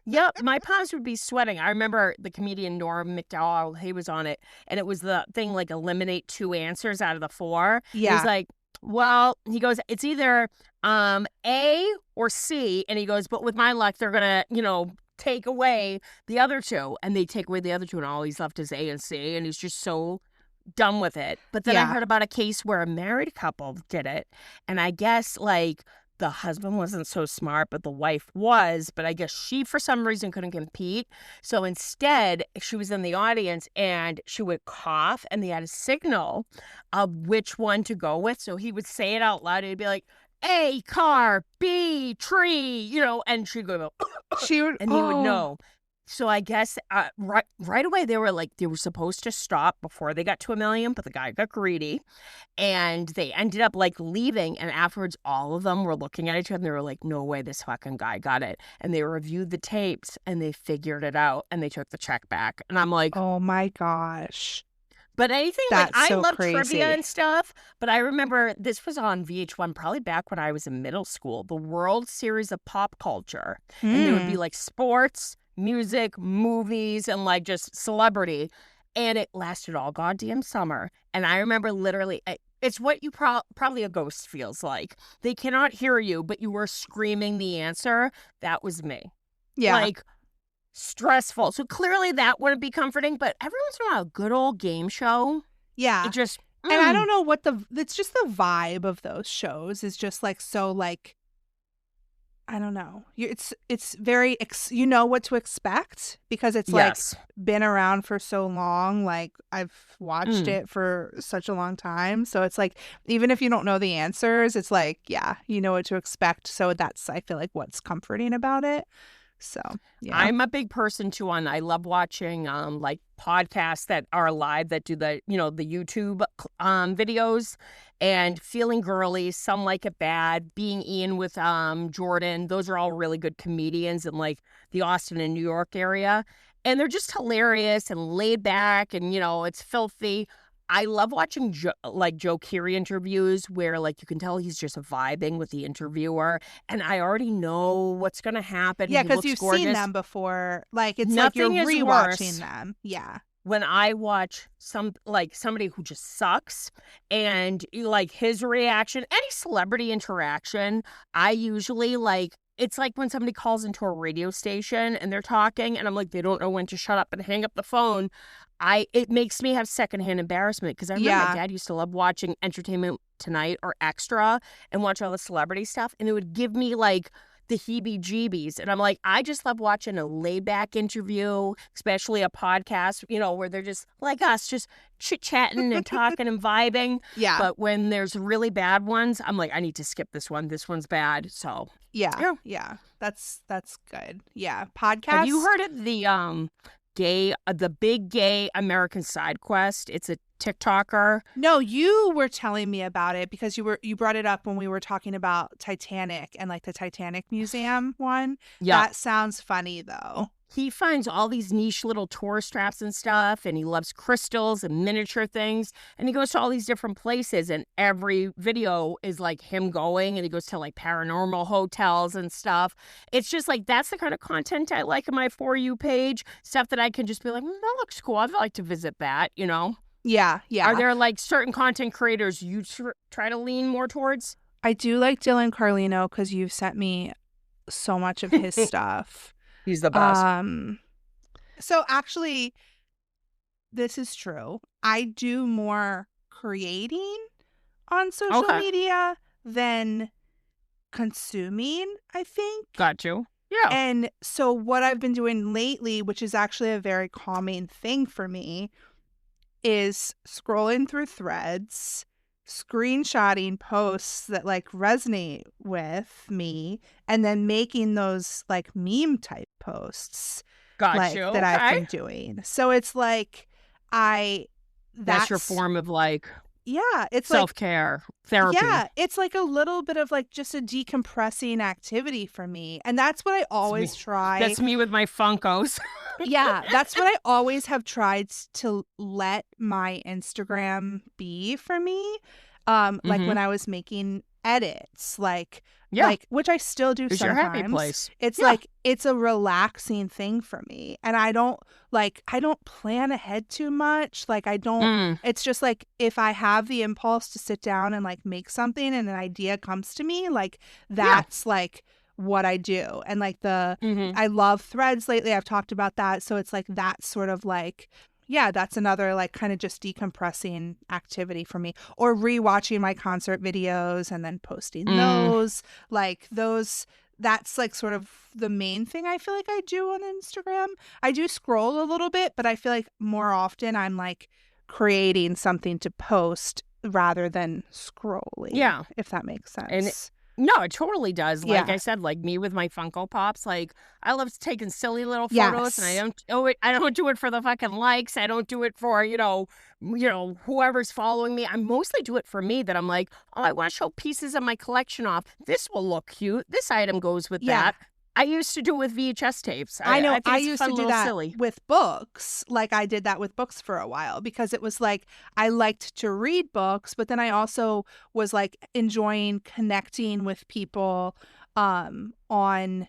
Yep, my palms would be sweating. I remember the comedian Norm Macdonald, he was on it, and it was the thing like eliminate 2 answers out of the 4. Yeah. He's like, well, he goes, it's either A or C, and he goes, but with my luck, they're gonna, take away the other 2, and they take away the other 2, and all he's left is A and C, and he's just so done with it. But then I Yeah. heard about a case where a married couple did it, and I guess like the husband wasn't so smart, but the wife was. But I guess she, for some reason, couldn't compete. So instead, she was in the audience and she would cough, and they had a signal of which one to go with. So he would say it out loud. He'd be like, A, car, B, tree, and she'd go, She would, and he would oh. know. So I guess right away they were supposed to stop before they got to $1 million, but the guy got greedy, and they ended up like leaving. And afterwards, all of them were looking at each other and they were like, "No way, this fucking guy got it." And they reviewed the tapes and they figured it out and they took the check back. And I'm like, Oh my gosh. but anything That's like I so love crazy. trivia and stuff. But I remember this was on VH1 probably back when I was in middle school, the World Series of Pop Culture. And there would be like sports, music, movies, and like just celebrity. And it lasted all goddamn summer. And I remember literally, it's what you probably a ghost feels like. They cannot hear you, but you were screaming the answer. That was me. Yeah. Like stressful. So clearly that wouldn't be comforting. But every once in a while, a good old game show. yeah. It just. And I don't know what it's just the vibe of those shows is just like so like, I don't know. It's very, you know what to expect because it's Yes. like been around for so long. Like I've watched it for such a long time. So it's like, even if you don't know the answers, it's like, yeah, you know what to expect. So that's, I feel like what's comforting about it. So, yeah. I'm a big person too I love watching like podcasts that are live that do the the YouTube videos, and Feeling Girly, Some Like It Bad, Being Ian with Jordan. Those are all really good comedians in like the Austin and New York area, and they're just hilarious and laid back, and it's filthy. I love watching Joe Keery interviews where like you can tell he's just vibing with the interviewer, and I already know what's gonna happen. Yeah, He because looks you've gorgeous. seen them before. Like it's Nothing like is you're worse. rewatching them. Yeah. When I watch somebody who just sucks, and like his reaction, any celebrity interaction, I usually like. It's like when somebody calls into a radio station and they're talking, and I'm like, they don't know when to shut up and hang up the phone. It makes me have secondhand embarrassment because I remember Yeah. my dad used to love watching Entertainment Tonight or Extra and watch all the celebrity stuff, and it would give me like the heebie-jeebies. And I'm like, I just love watching a laid-back interview, especially a podcast, where they're just like us, just chit-chatting and talking and vibing. Yeah. But when there's really bad ones, I'm like, I need to skip this one. This one's bad. So yeah. Yeah. That's good. Yeah. Podcast. have you heard of the big gay American Side Quest? It's a TikToker. No, you were telling me about it because you brought it up when we were talking about Titanic and like the Titanic Museum one. Yeah. That sounds funny though. He finds all these niche little tourist traps and stuff, and he loves crystals and miniature things. And he goes to all these different places, and every video is like him going, and he goes to like paranormal hotels and stuff. It's just like, that's the kind of content I like in my For You page. Stuff that I can just be like, that looks cool. I'd like to visit that, you know? Yeah, yeah. Are there like certain content creators you try to lean more towards? I do like Dylan Carlino because you've sent me so much of his stuff. He's the best. So actually, this is true. I do more creating on social media than consuming, I think. Got you. Yeah. And so what I've been doing lately, which is actually a very calming thing for me, is scrolling through threads, screenshotting posts that like resonate with me, and then making those like meme type posts Got you. that I've been doing. So it's like that's your form of like it's self-care, therapy. Yeah, it's like a little bit of like just a decompressing activity for me. And that's what I always try. That's me with my Funkos. Yeah, that's what I always have tried to let my Instagram be for me. Like when I was making edits, like which I still do it's sometimes. Your happy place. It's like it's a relaxing thing for me, and I don't plan ahead too much. Like I don't. It's just like if I have the impulse to sit down and like make something, and an idea comes to me, like that's like what I do. And like I love threads lately. I've talked about that, so it's like that sort of like. Yeah, that's another like kind of just decompressing activity for me. Or rewatching my concert videos and then posting those. Like that's like sort of the main thing I feel like I do on Instagram. I do scroll a little bit, but I feel like more often I'm like creating something to post rather than scrolling. Yeah. If that makes sense. And no, it totally does. Like I said, like me with my Funko Pops, like I love taking silly little photos, and I don't do it for the fucking likes. I don't do it for, you know, whoever's following me. I mostly do it for me, that I'm like, oh, I want to show pieces of my collection off. This will look cute. This item goes with that. I used to do it with VHS tapes. I know. I used to do that with books. Like I did that with books for a while because it was like I liked to read books, but then I also was like enjoying connecting with people on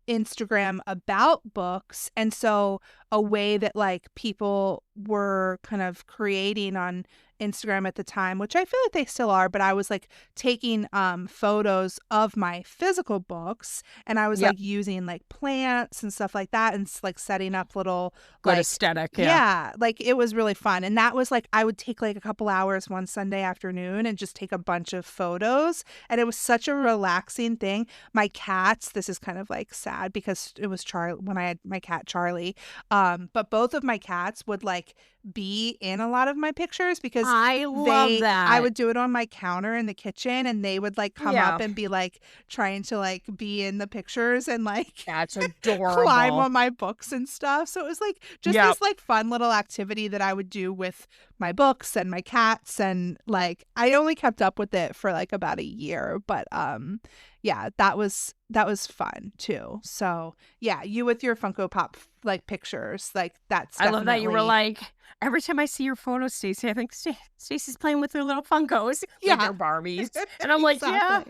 Instagram about books. And so a way that like people were kind of creating on Instagram at the time, which I feel like they still are, but I was like taking photos of my physical books, and I was like using like plants and stuff like that, and like setting up little good like aesthetic. Yeah, like it was really fun. And that was like I would take like a couple hours one Sunday afternoon and just take a bunch of photos, and it was such a relaxing thing. My cats, this is kind of like sad because it was Charlie when I had my cat Charlie, but both of my cats would like be in a lot of my pictures because I love that. I would do it on my counter in the kitchen, and they would like come up and be like trying to like be in the pictures and like that's adorable. Climb on my books and stuff. So it was like just this like fun little activity that I would do with my books and my cats, and like I only kept up with it for like about a year, but yeah, that was fun too. So yeah, you with your Funko Pop like pictures, like that's definitely... I love that you were like, every time I see your photos, Stacey, I think Stacey's playing with her little Funkos, with her Barbies, and I'm like, yeah,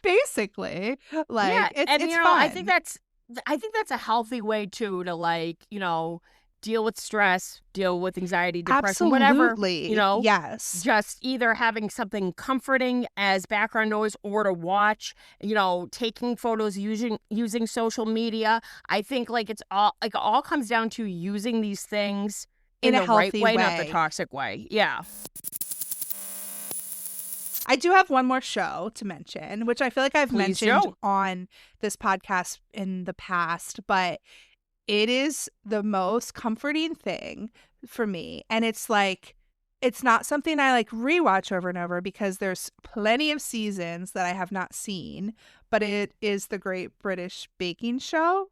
basically, like it's and it's you know, fun. I think that's a healthy way too to like, you know, deal with stress, deal with anxiety, depression, whatever, you know. Yes. Just either having something comforting as background noise or to watch, you know, taking photos, using social media. I think like it's all comes down to using these things in a the right healthy way, not the toxic way. Yeah. I do have one more show to mention, which I feel like I've mentioned on this podcast in the past, but it is the most comforting thing for me. And it's like, it's not something I like rewatch over and over because there's plenty of seasons that I have not seen, but it is the Great British Baking Show.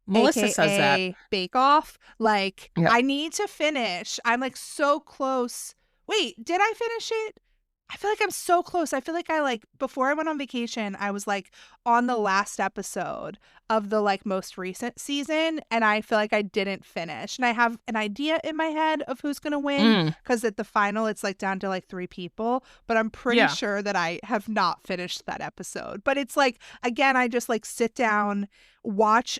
Melissa AKA says that. Bake Off. Like, Yeah. I need to finish. I'm like so close. Wait, did I finish it? I feel like I'm so close. I feel like I like before I went on vacation, I was like on the last episode of the like most recent season, and I feel like I didn't finish. And I have an idea in my head of who's gonna win because at the final it's like down to like 3 people, but I'm pretty Yeah. sure that I have not finished that episode. But it's like again, I just like sit down, watch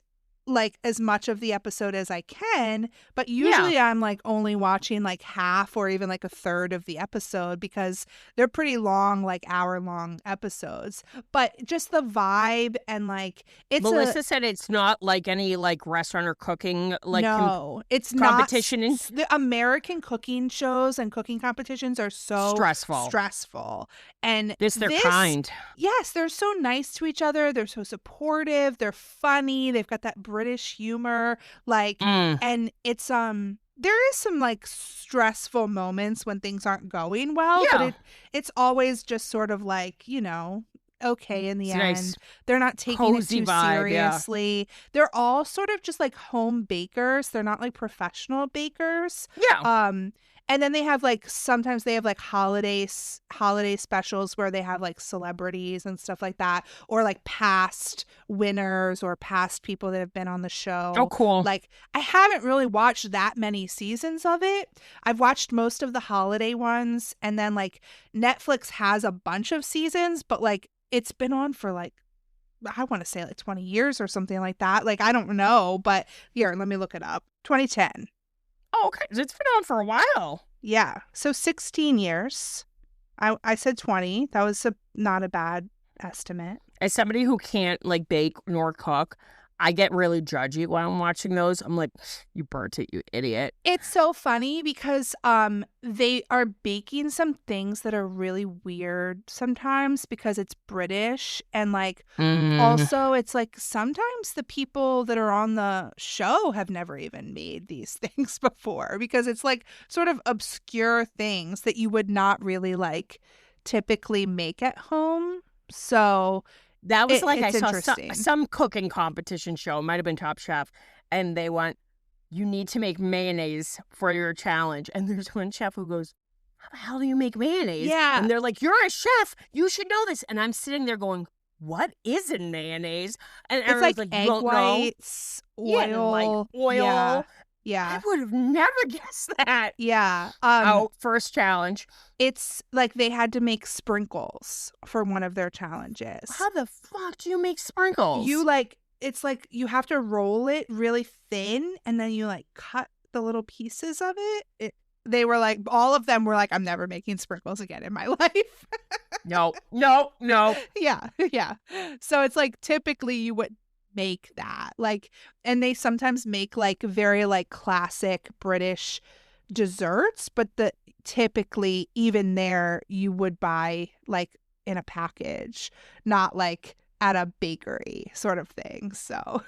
like as much of the episode as I can, but usually I'm like only watching like half or even like a third of the episode because they're pretty long, like hour-long episodes. But just the vibe and like it's Melissa said it's not like any like restaurant or cooking like no, it's competition. not. The American cooking shows and cooking competitions are so stressful. And they're kind. Yes, they're so nice to each other. They're so supportive. They're funny. They've got that British humor, like, and it's there is some like stressful moments when things aren't going well, but it's always just sort of like, you know, okay in the end. Nice. They're not taking cozy it too vibe, seriously. They're all sort of just like home bakers. They're not like professional bakers. Yeah. And then they have like sometimes they have like holiday specials where they have like celebrities and stuff like that, or like past winners or past people that have been on the show. Oh, cool. Like I haven't really watched that many seasons of it. I've watched most of the holiday ones, and then like Netflix has a bunch of seasons, but like it's been on for like I want to say like 20 years or something like that. Like I don't know, but here, let me look it up. 2010. Oh, okay. It's been on for a while. Yeah. So 16 years. I said 20. That was not a bad estimate. As somebody who can't like bake nor cook, I get really judgy when I'm watching those. I'm like, you burnt it, you idiot. It's so funny because they are baking some things that are really weird sometimes because it's British, and like also it's like sometimes the people that are on the show have never even made these things before because it's like sort of obscure things that you would not really like typically make at home. So that was like I saw some cooking competition show, might have been Top Chef, and they went, you need to make mayonnaise for your challenge. And there's one chef who goes, how the hell do you make mayonnaise? Yeah. And they're like, you're a chef. You should know this. And I'm sitting there going, what is in mayonnaise? And it's like egg whites, oil. Yeah, like oil. Yeah. I would have never guessed that. Yeah. First challenge. It's like they had to make sprinkles for one of their challenges. How the fuck do you make sprinkles? It's like you have to roll it really thin and then you like cut the little pieces of it. They were like, all of them were like, I'm never making sprinkles again in my life. No. Yeah. So it's like typically you would make that, like, and they sometimes make like very like classic British desserts, but typically even there you would buy like in a package, not like at a bakery sort of thing. So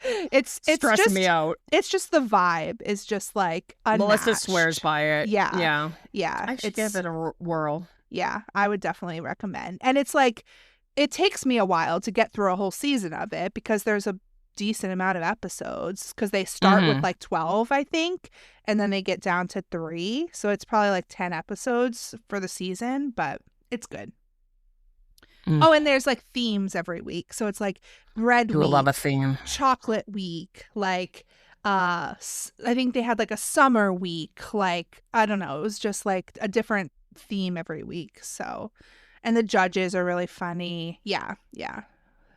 it's stressing just me out. It's just the vibe is just like unmatched. Melissa swears by it. Yeah. I should give it a whirl. Yeah, I would definitely recommend. And it's like it takes me a while to get through a whole season of it because there's a decent amount of episodes because they start with like 12, I think, and then they get down to 3. So it's probably like 10 episodes for the season, but it's good. Oh, and there's like themes every week. So it's like bread week. I love a theme. Chocolate week. Like, I think they had like a summer week. Like, I don't know. It was just like a different theme every week. So, and the judges are really funny. Yeah.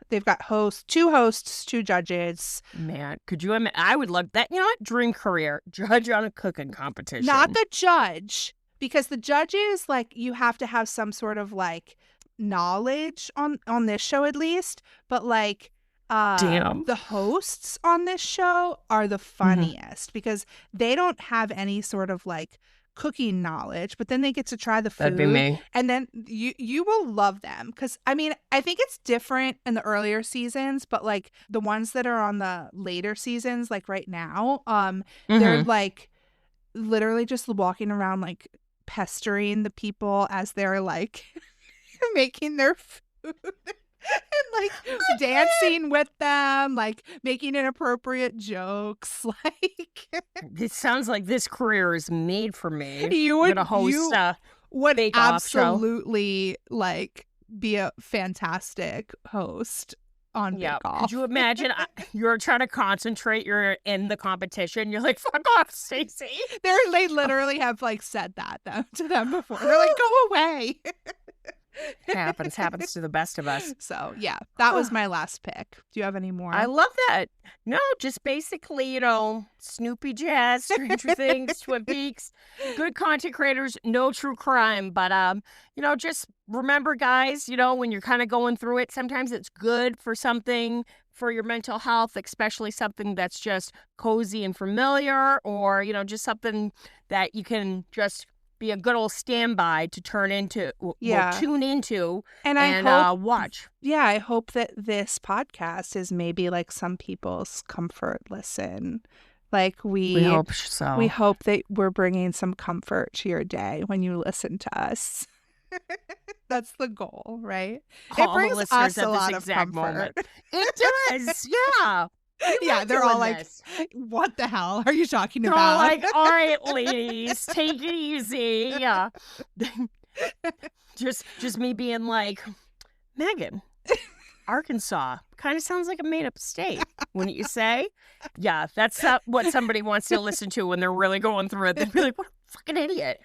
They've got 2 hosts, 2 judges. Man, could you imagine? I would love that. You know what? Dream career. Judge on a cooking competition. Not the judge, because the judges, like, you have to have some sort of, like, knowledge on this show at least. But, like, damn, the hosts on this show are the funniest because they don't have any sort of, like, cooking knowledge, but then they get to try the food. That'd be me. And then you will love them because I mean I think it's different in the earlier seasons, but like the ones that are on the later seasons, like right now, they're like literally just walking around like pestering the people as they're like making their food. and like dancing with them, like making inappropriate jokes. Like It sounds like this career is made for me. you I'm would gonna host you a would bake-off show. absolutely like be a fantastic host on Bake Yeah. Off. Could you imagine? You're trying to concentrate. You're in the competition. You're like, fuck off, Stacey. They literally have like said that to them before. They're like, go away. Happens to the best of us. So yeah, that was my last pick. Do you have any more? I love that. No, just basically, Snoopy Jazz, Stranger Things, Twin Peaks, good content creators, no true crime. But, just remember, guys, when you're kind of going through it, sometimes it's good for something for your mental health, especially something that's just cozy and familiar, or, just something that you can just be a good old standby to tune into and watch. Yeah, I hope that this podcast is maybe like some people's comfort listen. Like we hope so. We hope that we're bringing some comfort to your day when you listen to us. That's the goal, right? All it brings the listeners us a at lot this of exact comfort. moment. It does, yeah. Yeah, they're all like, this. what the hell are you talking They're about? all like, all right, ladies, take it easy. Yeah. just me being like, Megan, Arkansas kind of sounds like a made-up state, wouldn't you say? Yeah, that's what somebody wants to listen to when they're really going through it. They'd be like, what a fucking idiot.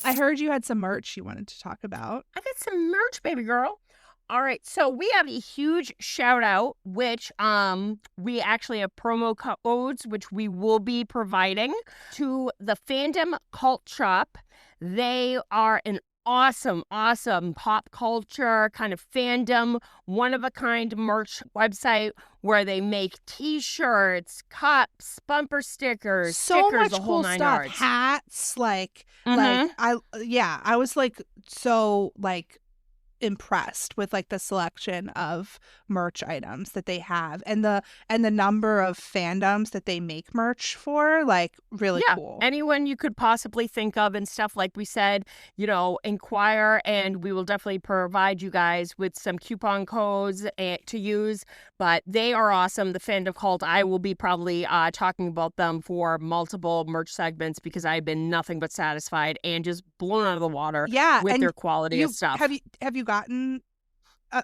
I heard you had some merch you wanted to talk about. I got some merch, baby girl. All right, so we have a huge shout out, which we actually have promo codes, which we will be providing to the Fandom Cult Shop. They are an awesome pop culture kind of fandom, one-of-a-kind merch website where they make T-shirts, cups, bumper stickers, so stickers, much the whole cool nine stuff, yards. hats, like Mhm. I was like so like impressed with like the selection of merch items that they have and the number of fandoms that they make merch for, like really cool. Anyone you could possibly think of and stuff, like we said, inquire and we will definitely provide you guys with some coupon codes to use. But they are awesome. The Fandom Cult, I will be probably talking about them for multiple merch segments because I've been nothing but satisfied and just blown out of the water with their quality of stuff. Have you gotten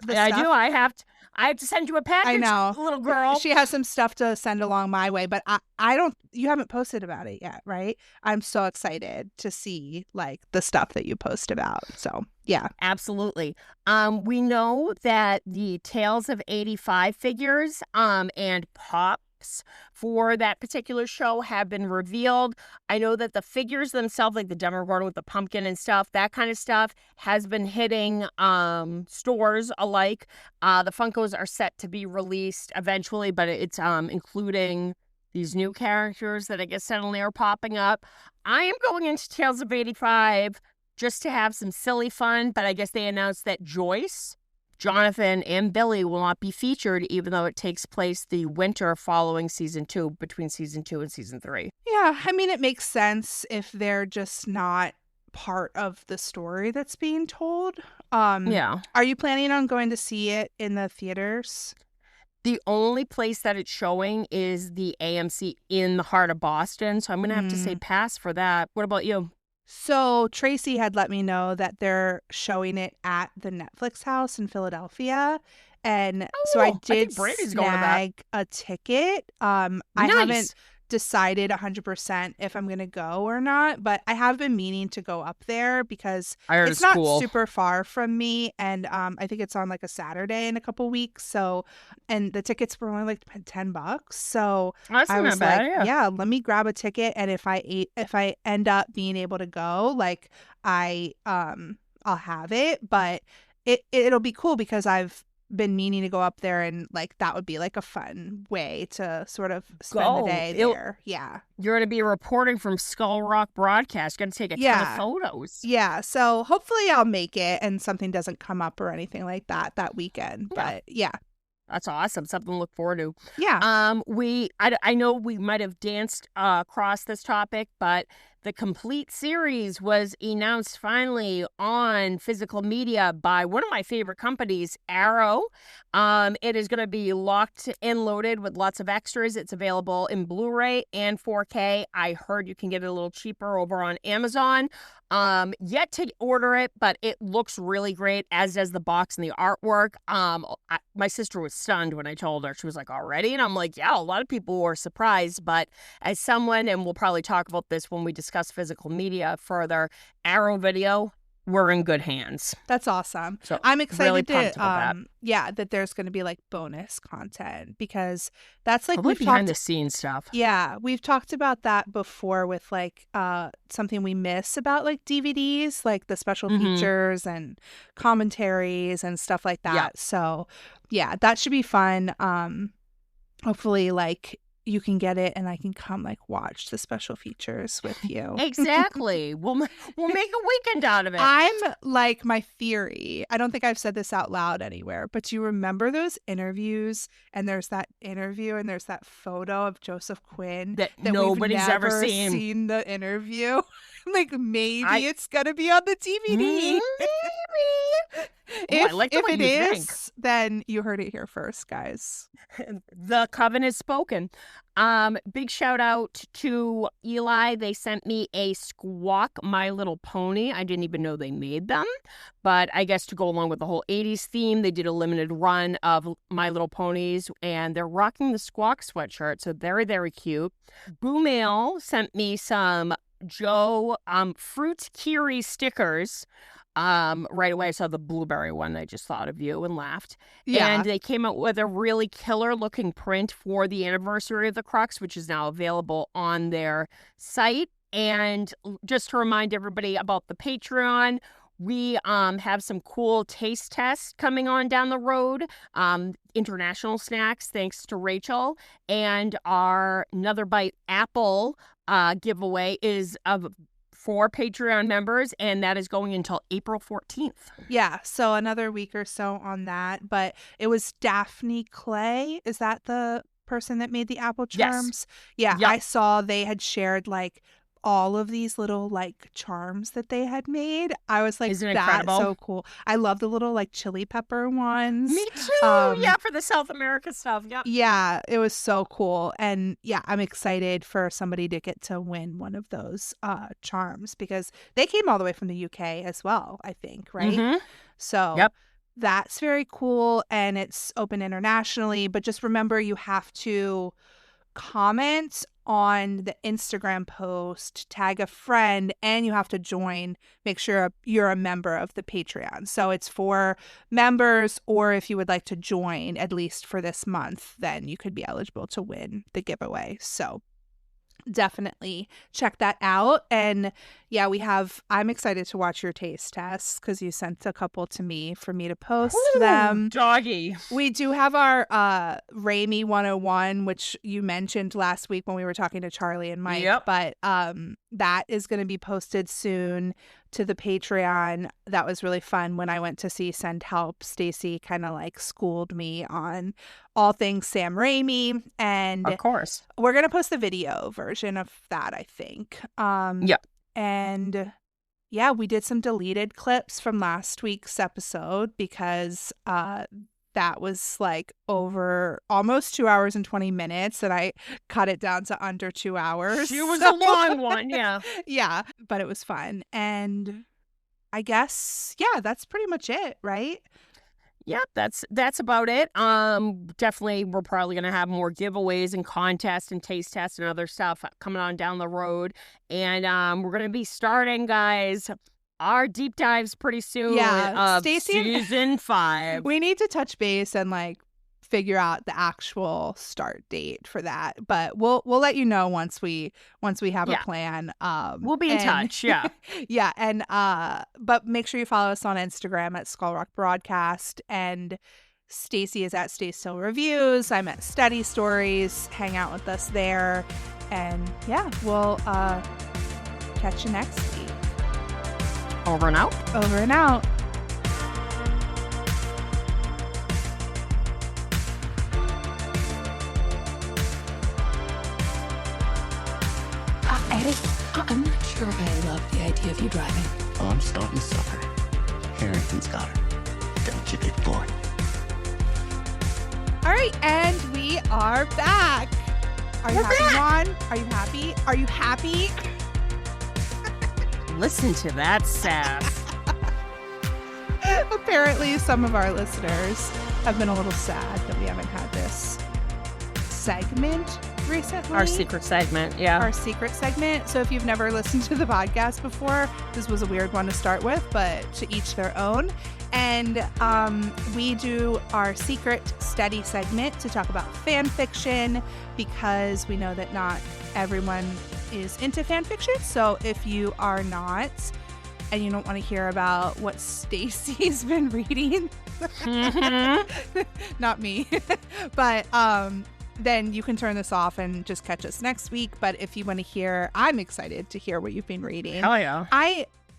the I stuff? do. I have to send you a package, I know, little girl. She has some stuff to send along my way, but I don't. You haven't posted about it yet, right? I'm so excited to see like the stuff that you post about. So yeah, absolutely. We know that the Tales of 85 figures and pops for that particular show have been revealed. I know that the figures themselves, like the Demogorgon with the pumpkin and stuff, that kind of stuff has been hitting stores alike. The Funkos are set to be released eventually, but it's including these new characters that I guess suddenly are popping up. I am going into Tales of 85 just to have some silly fun, but I guess they announced that Joyce, Jonathan, and Billy will not be featured, even though it takes place the winter following season 2, between season 2 and season 3. Yeah, I mean, it makes sense if they're just not part of the story that's being told. Yeah. Are you planning on going to see it in the theaters? The only place that it's showing is the AMC in the heart of Boston, so I'm going to have to say pass for that. What about you? So Tracy had let me know that they're showing it at the Netflix house in Philadelphia. And so I did snag a ticket. I haven't decided 100% if I'm going to go or not, but I have been meaning to go up there because it's not super far from me. And I think it's on like a Saturday in a couple weeks. So, and the tickets were only like $10. So I was like, yeah, let me grab a ticket. And if I end up being able to go, like I'll have it, but it'll be cool because I've been meaning to go up there, and like that would be like a fun way to sort of spend the day there. Yeah, you're going to be reporting from Skull Rock Broadcast. Going to take a ton of photos. Yeah, so hopefully I'll make it and something doesn't come up or anything like that weekend. But yeah. That's awesome. Something to look forward to. Yeah. I know we might have danced across this topic, but The complete series was announced finally on physical media by one of my favorite companies, Arrow. It is going to be locked and loaded with lots of extras. It's available in Blu-ray and 4K. I heard you can get it a little cheaper over on Amazon. Yet to order it, but it looks really great, as does the box and the artwork. My sister was stunned when I told her. She was like, already? And I'm like, yeah, a lot of people were surprised, but as someone, and we'll probably talk about this when we discuss physical media further, Arrow Video, we're in good hands. That's awesome. So I'm excited really pumped about that there's going to be like bonus content, because that's like probably we've behind talked the scenes stuff. Yeah, we've talked about that before with like something we miss about like DVDs, like the special features and commentaries and stuff like that. Yeah. So yeah, that should be fun. Hopefully like you can get it and I can come like watch the special features with you. Exactly. We'll make a weekend out of it. I'm like, my theory, I don't think I've said this out loud anywhere, but do you remember those interviews? And there's that interview and there's that photo of Joseph Quinn that we've nobody's ever never seen. the interview. Like maybe it's gonna be on the DVD. Maybe. I like the if way it you is, think. then you heard it here first, guys. The covenant is spoken. Big shout out to Eli. They sent me a Squawk My Little Pony. I didn't even know they made them, but I guess to go along with the whole 80s theme, they did a limited run of My Little Ponies, and they're rocking the Squawk sweatshirt, so very, very cute. Boo Mail sent me some Joe Fruits Kiri stickers. Right away I saw the blueberry one. I just thought of you and laughed. Yeah. And they came out with a really killer looking print for the anniversary of the Crux, which is now available on their site. And just to remind everybody about the Patreon, we have some cool taste tests coming on down the road. International snacks, thanks to Rachel. And our Another Bite Apple giveaway is for Patreon members, and that is going until April 14th. Yeah, so another week or so on that. But it was Daphne Clay. Is that the person that made the apple charms? Yes. Yeah, Yep. I saw they had shared like all of these little like charms that they had made. I was like, Isn't it that's incredible? so cool. I love the little like chili pepper ones. Me too. Yeah, for the South America stuff. Yep. Yeah, it was so cool. And yeah, I'm excited for somebody to get to win one of those charms, because they came all the way from the UK as well, I think, right? Mhm. So Yep. that's very cool, and it's open internationally. But just remember, you have to comment on the Instagram post, tag a friend, and you have to join. Make sure you're a member of the Patreon. So it's for members, or if you would like to join at least for this month, then you could be eligible to win the giveaway. So definitely check that out. And yeah, I'm excited to watch your taste tests, because you sent a couple to me for me to post them. Doggy. We do have our Raimi 101, which you mentioned last week when we were talking to Charlie and Mike. Yep. But that is going to be posted soon to the Patreon. That was really fun. When I went to see Send Help, Stacy kind of like schooled me on all things Sam Raimi. And Of course. we're going to post the video version of that, I think. Yeah. And yeah, we did some deleted clips from last week's episode, because that was like over almost 2 hours and 20 minutes, and I cut it down to under 2 hours. She was So- a long one, yeah. Yeah, but it was fun. And I guess, yeah, that's pretty much it, right? Yep, that's about it. Definitely we're probably gonna have more giveaways and contests and taste tests and other stuff coming on down the road. And we're gonna be starting, guys, our deep dives pretty soon. Yeah, of Stacey and- season 5. We need to touch base and like figure out the actual start date for that, but we'll let you know once we have Yeah. a plan. We'll be in touch, yeah. Yeah, and but make sure you follow us on Instagram at Skull Rock Broadcast, and Stacy is at Stay Still Reviews. I'm at Study Stories. Hang out with us there, and yeah, we'll catch you next week. Over and out. Over and out. Eddie. I'm not sure I love the idea of you driving. Oh, I'm starting to suffer. Harrington's got her. Don't you, big boy? All right, and we are back. Are you happy, Juan? Are you happy? Are you happy? Listen to that sass. Apparently, some of our listeners have been a little sad that we haven't had this segment recently. Our secret segment, yeah. Our secret segment. So if you've never listened to the podcast before, this was a weird one to start with, but to each their own. And we do our secret study segment to talk about fan fiction because we know that not everyone is into fan fiction. So if you are not and you don't want to hear about what Stacy's been reading, not me, but then you can turn this off and just catch us next week. But if you want to hear, I'm excited to hear what you've been reading. Hell yeah.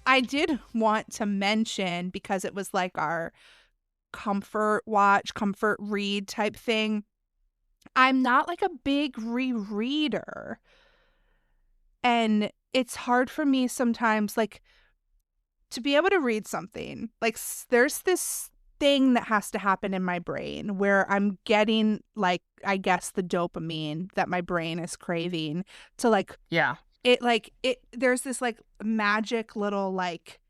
I did want to mention, because it was like our comfort watch, comfort read type thing. I'm not like a big rereader. And it's hard for me sometimes, like, to be able to read something. Like, there's this thing that has to happen in my brain where I'm getting, like, I guess the dopamine that my brain is craving to, like, Yeah. There's this like magic little, like,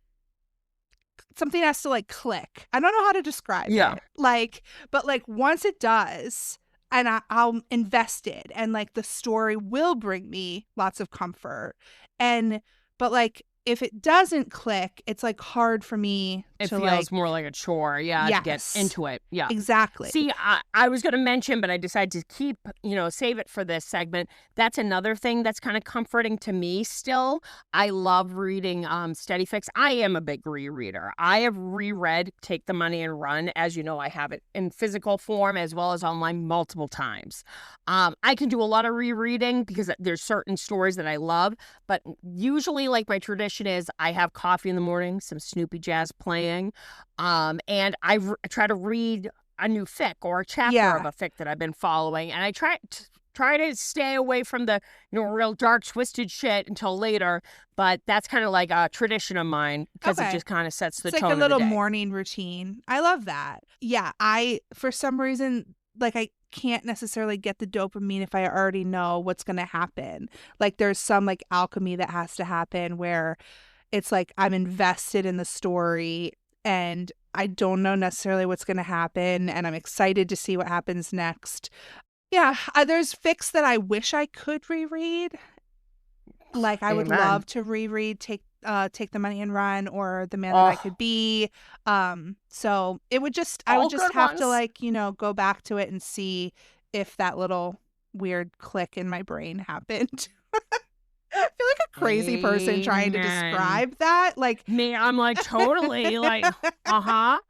something has to like click. I don't know how to describe it. Like, but like once it does, and I'll invest it, and like the story will bring me lots of comfort. But like if it doesn't click, it's like hard for me It to feels like, more like a chore, to get Yes. into it. Yeah. exactly. See, I was going to mention, but I decided to keep, save it for this segment. That's another thing that's kind of comforting to me still. I love reading Steady Fix. I am a big rereader. I have reread Take the Money and Run. As you know, I have it in physical form as well as online multiple times. I can do a lot of rereading because there's certain stories that I love, but usually, like, my tradition is I have coffee in the morning, some Snoopy Jazz playing, and I try to read a new fic or a chapter of a fic that I've been following, and I try to stay away from the real dark twisted shit until later. But that's kind of like a tradition of mine because it just kind of sets the it's tone. like a little of the day. morning routine. I love that. Yeah, I for some reason, like, I can't necessarily get the dopamine if I already know what's going to happen. Like, there's some like alchemy that has to happen where it's like I'm invested in the story and I don't know necessarily what's going to happen, and I'm excited to see what happens next. Yeah, there's fics that I wish I could reread. Like, I would Amen. love to reread Take the Money and Run or The Man That I Could Be. So it would just, I All would just good have to, ones. like, go back to it and see if that little weird click in my brain happened. I feel like a crazy person trying to Amen. describe that. Like, Me, I'm like totally like, uh-huh.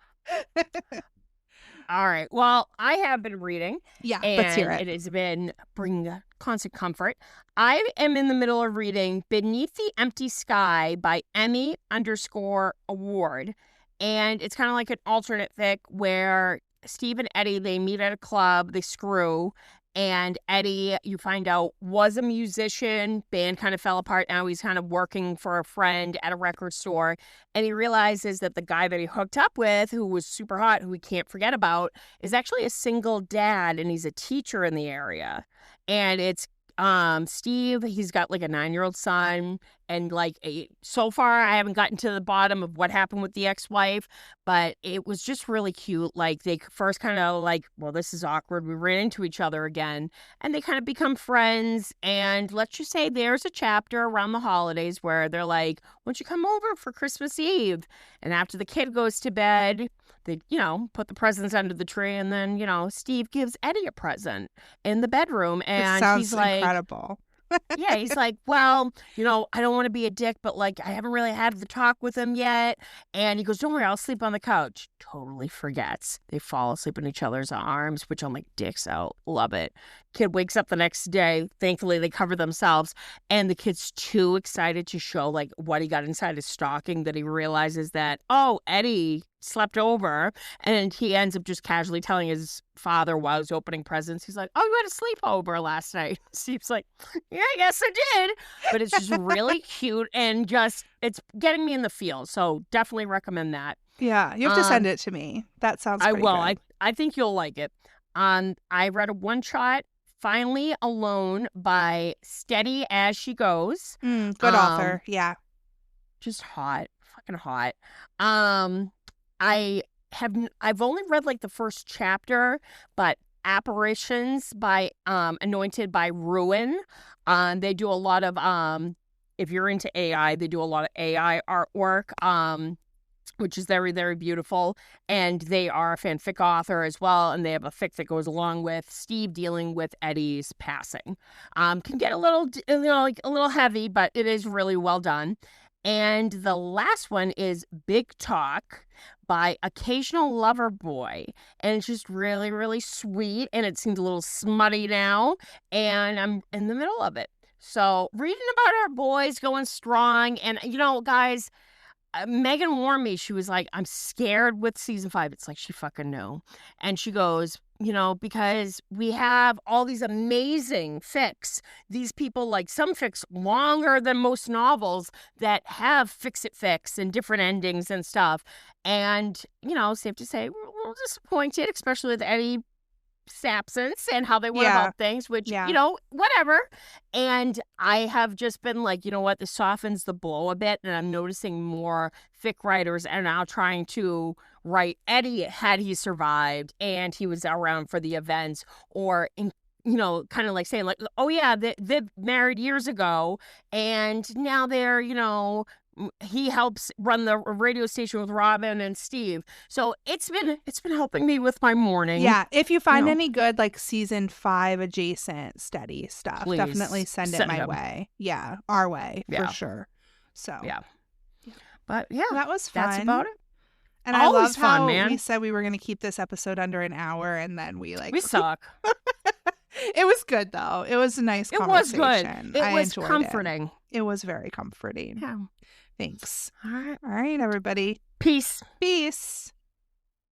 All right. Well, I have been reading. yeah, And let's hear it. it has been bringing constant comfort. I am in the middle of reading Beneath the Empty Sky by Emmy_Award. And it's kind of like an alternate fic where Steve and Eddie, they meet at a club, they screw. And Eddie, you find out, was a musician. Band kind of fell apart. Now he's kind of working for a friend at a record store. And he realizes that the guy that he hooked up with, who was super hot, who he can't forget about, is actually a single dad, and he's a teacher in the area. And it's Steve, he's got like a 9-year-old son, and like so far I haven't gotten to the bottom of what happened with the ex-wife, but it was just really cute. Like, they first kind of like, well, this is awkward, we ran into each other again, and they kind of become friends. And let's just say there's a chapter around the holidays where they're like, why don't you come over for Christmas Eve? And after the kid goes to bed, they put the presents under the tree, and then Steve gives Eddie a present in the bedroom, It and sounds he's like, incredible. yeah, he's like, well, I don't want to be a dick, but like, I haven't really had the talk with him yet. And he goes, don't worry, I'll sleep on the couch. Totally forgets. They fall asleep in each other's arms, which I'm like, dicks out. Love it. Kid wakes up the next day. Thankfully, they cover themselves. And the kid's too excited to show like what he got inside his stocking that he realizes that, oh, Eddie slept over, and he ends up just casually telling his father while he's opening presents, he's like, "Oh, you had a sleepover last night." Steve's like, "Yeah, I guess I did." But it's just really cute and just it's getting me in the feels. So definitely recommend that. Yeah, you have to send it to me. That sounds I pretty will. good. I think you'll like it. I read a one-shot, Finally Alone by Steady As She Goes. Good author. Yeah. Just hot. Fucking hot. I've only read like the first chapter, but Apparitions by Anointed by Ruin. They do a lot of if you're into AI, they do a lot of AI artwork. Which is very, very beautiful. And they are a fanfic author as well. And they have a fic that goes along with Steve dealing with Eddie's passing. Can get a little, like a little heavy, but it is really well done. And the last one is Big Talk by Occasional Lover Boy. And it's just really, really sweet. And it seems a little smutty now. And I'm in the middle of it. So reading about our boys going strong. And, guys, Megan warned me. She was like, "I'm scared with season 5. It's like she fucking knew. And she goes, because we have all these amazing fics. These people, like some fics longer than most novels that have fix-it fics and different endings and stuff. And, safe to say, we're a little disappointed, especially with Eddie absence and how they went about things, which, whatever. And I have just been like, you know what, this softens the blow a bit. And I'm noticing more fic writers are now trying to write Eddie had he survived and he was around for the events, or kind of like saying like, oh yeah, they married years ago and now they're, he helps run the radio station with Robin and Steve. So it's been helping me with my morning. Yeah, if you find any good like season 5 adjacent Steady stuff, please definitely send it my way. Yeah, our way for sure. So yeah. But yeah, that was fun. That's about it. And Always I love fun, how man. we said we were going to keep this episode under an hour, and then we suck. It was good though. It was a nice conversation. It was good. It was comforting. It was very comforting. Yeah. Thanks. All right. All right, everybody. Peace. Peace.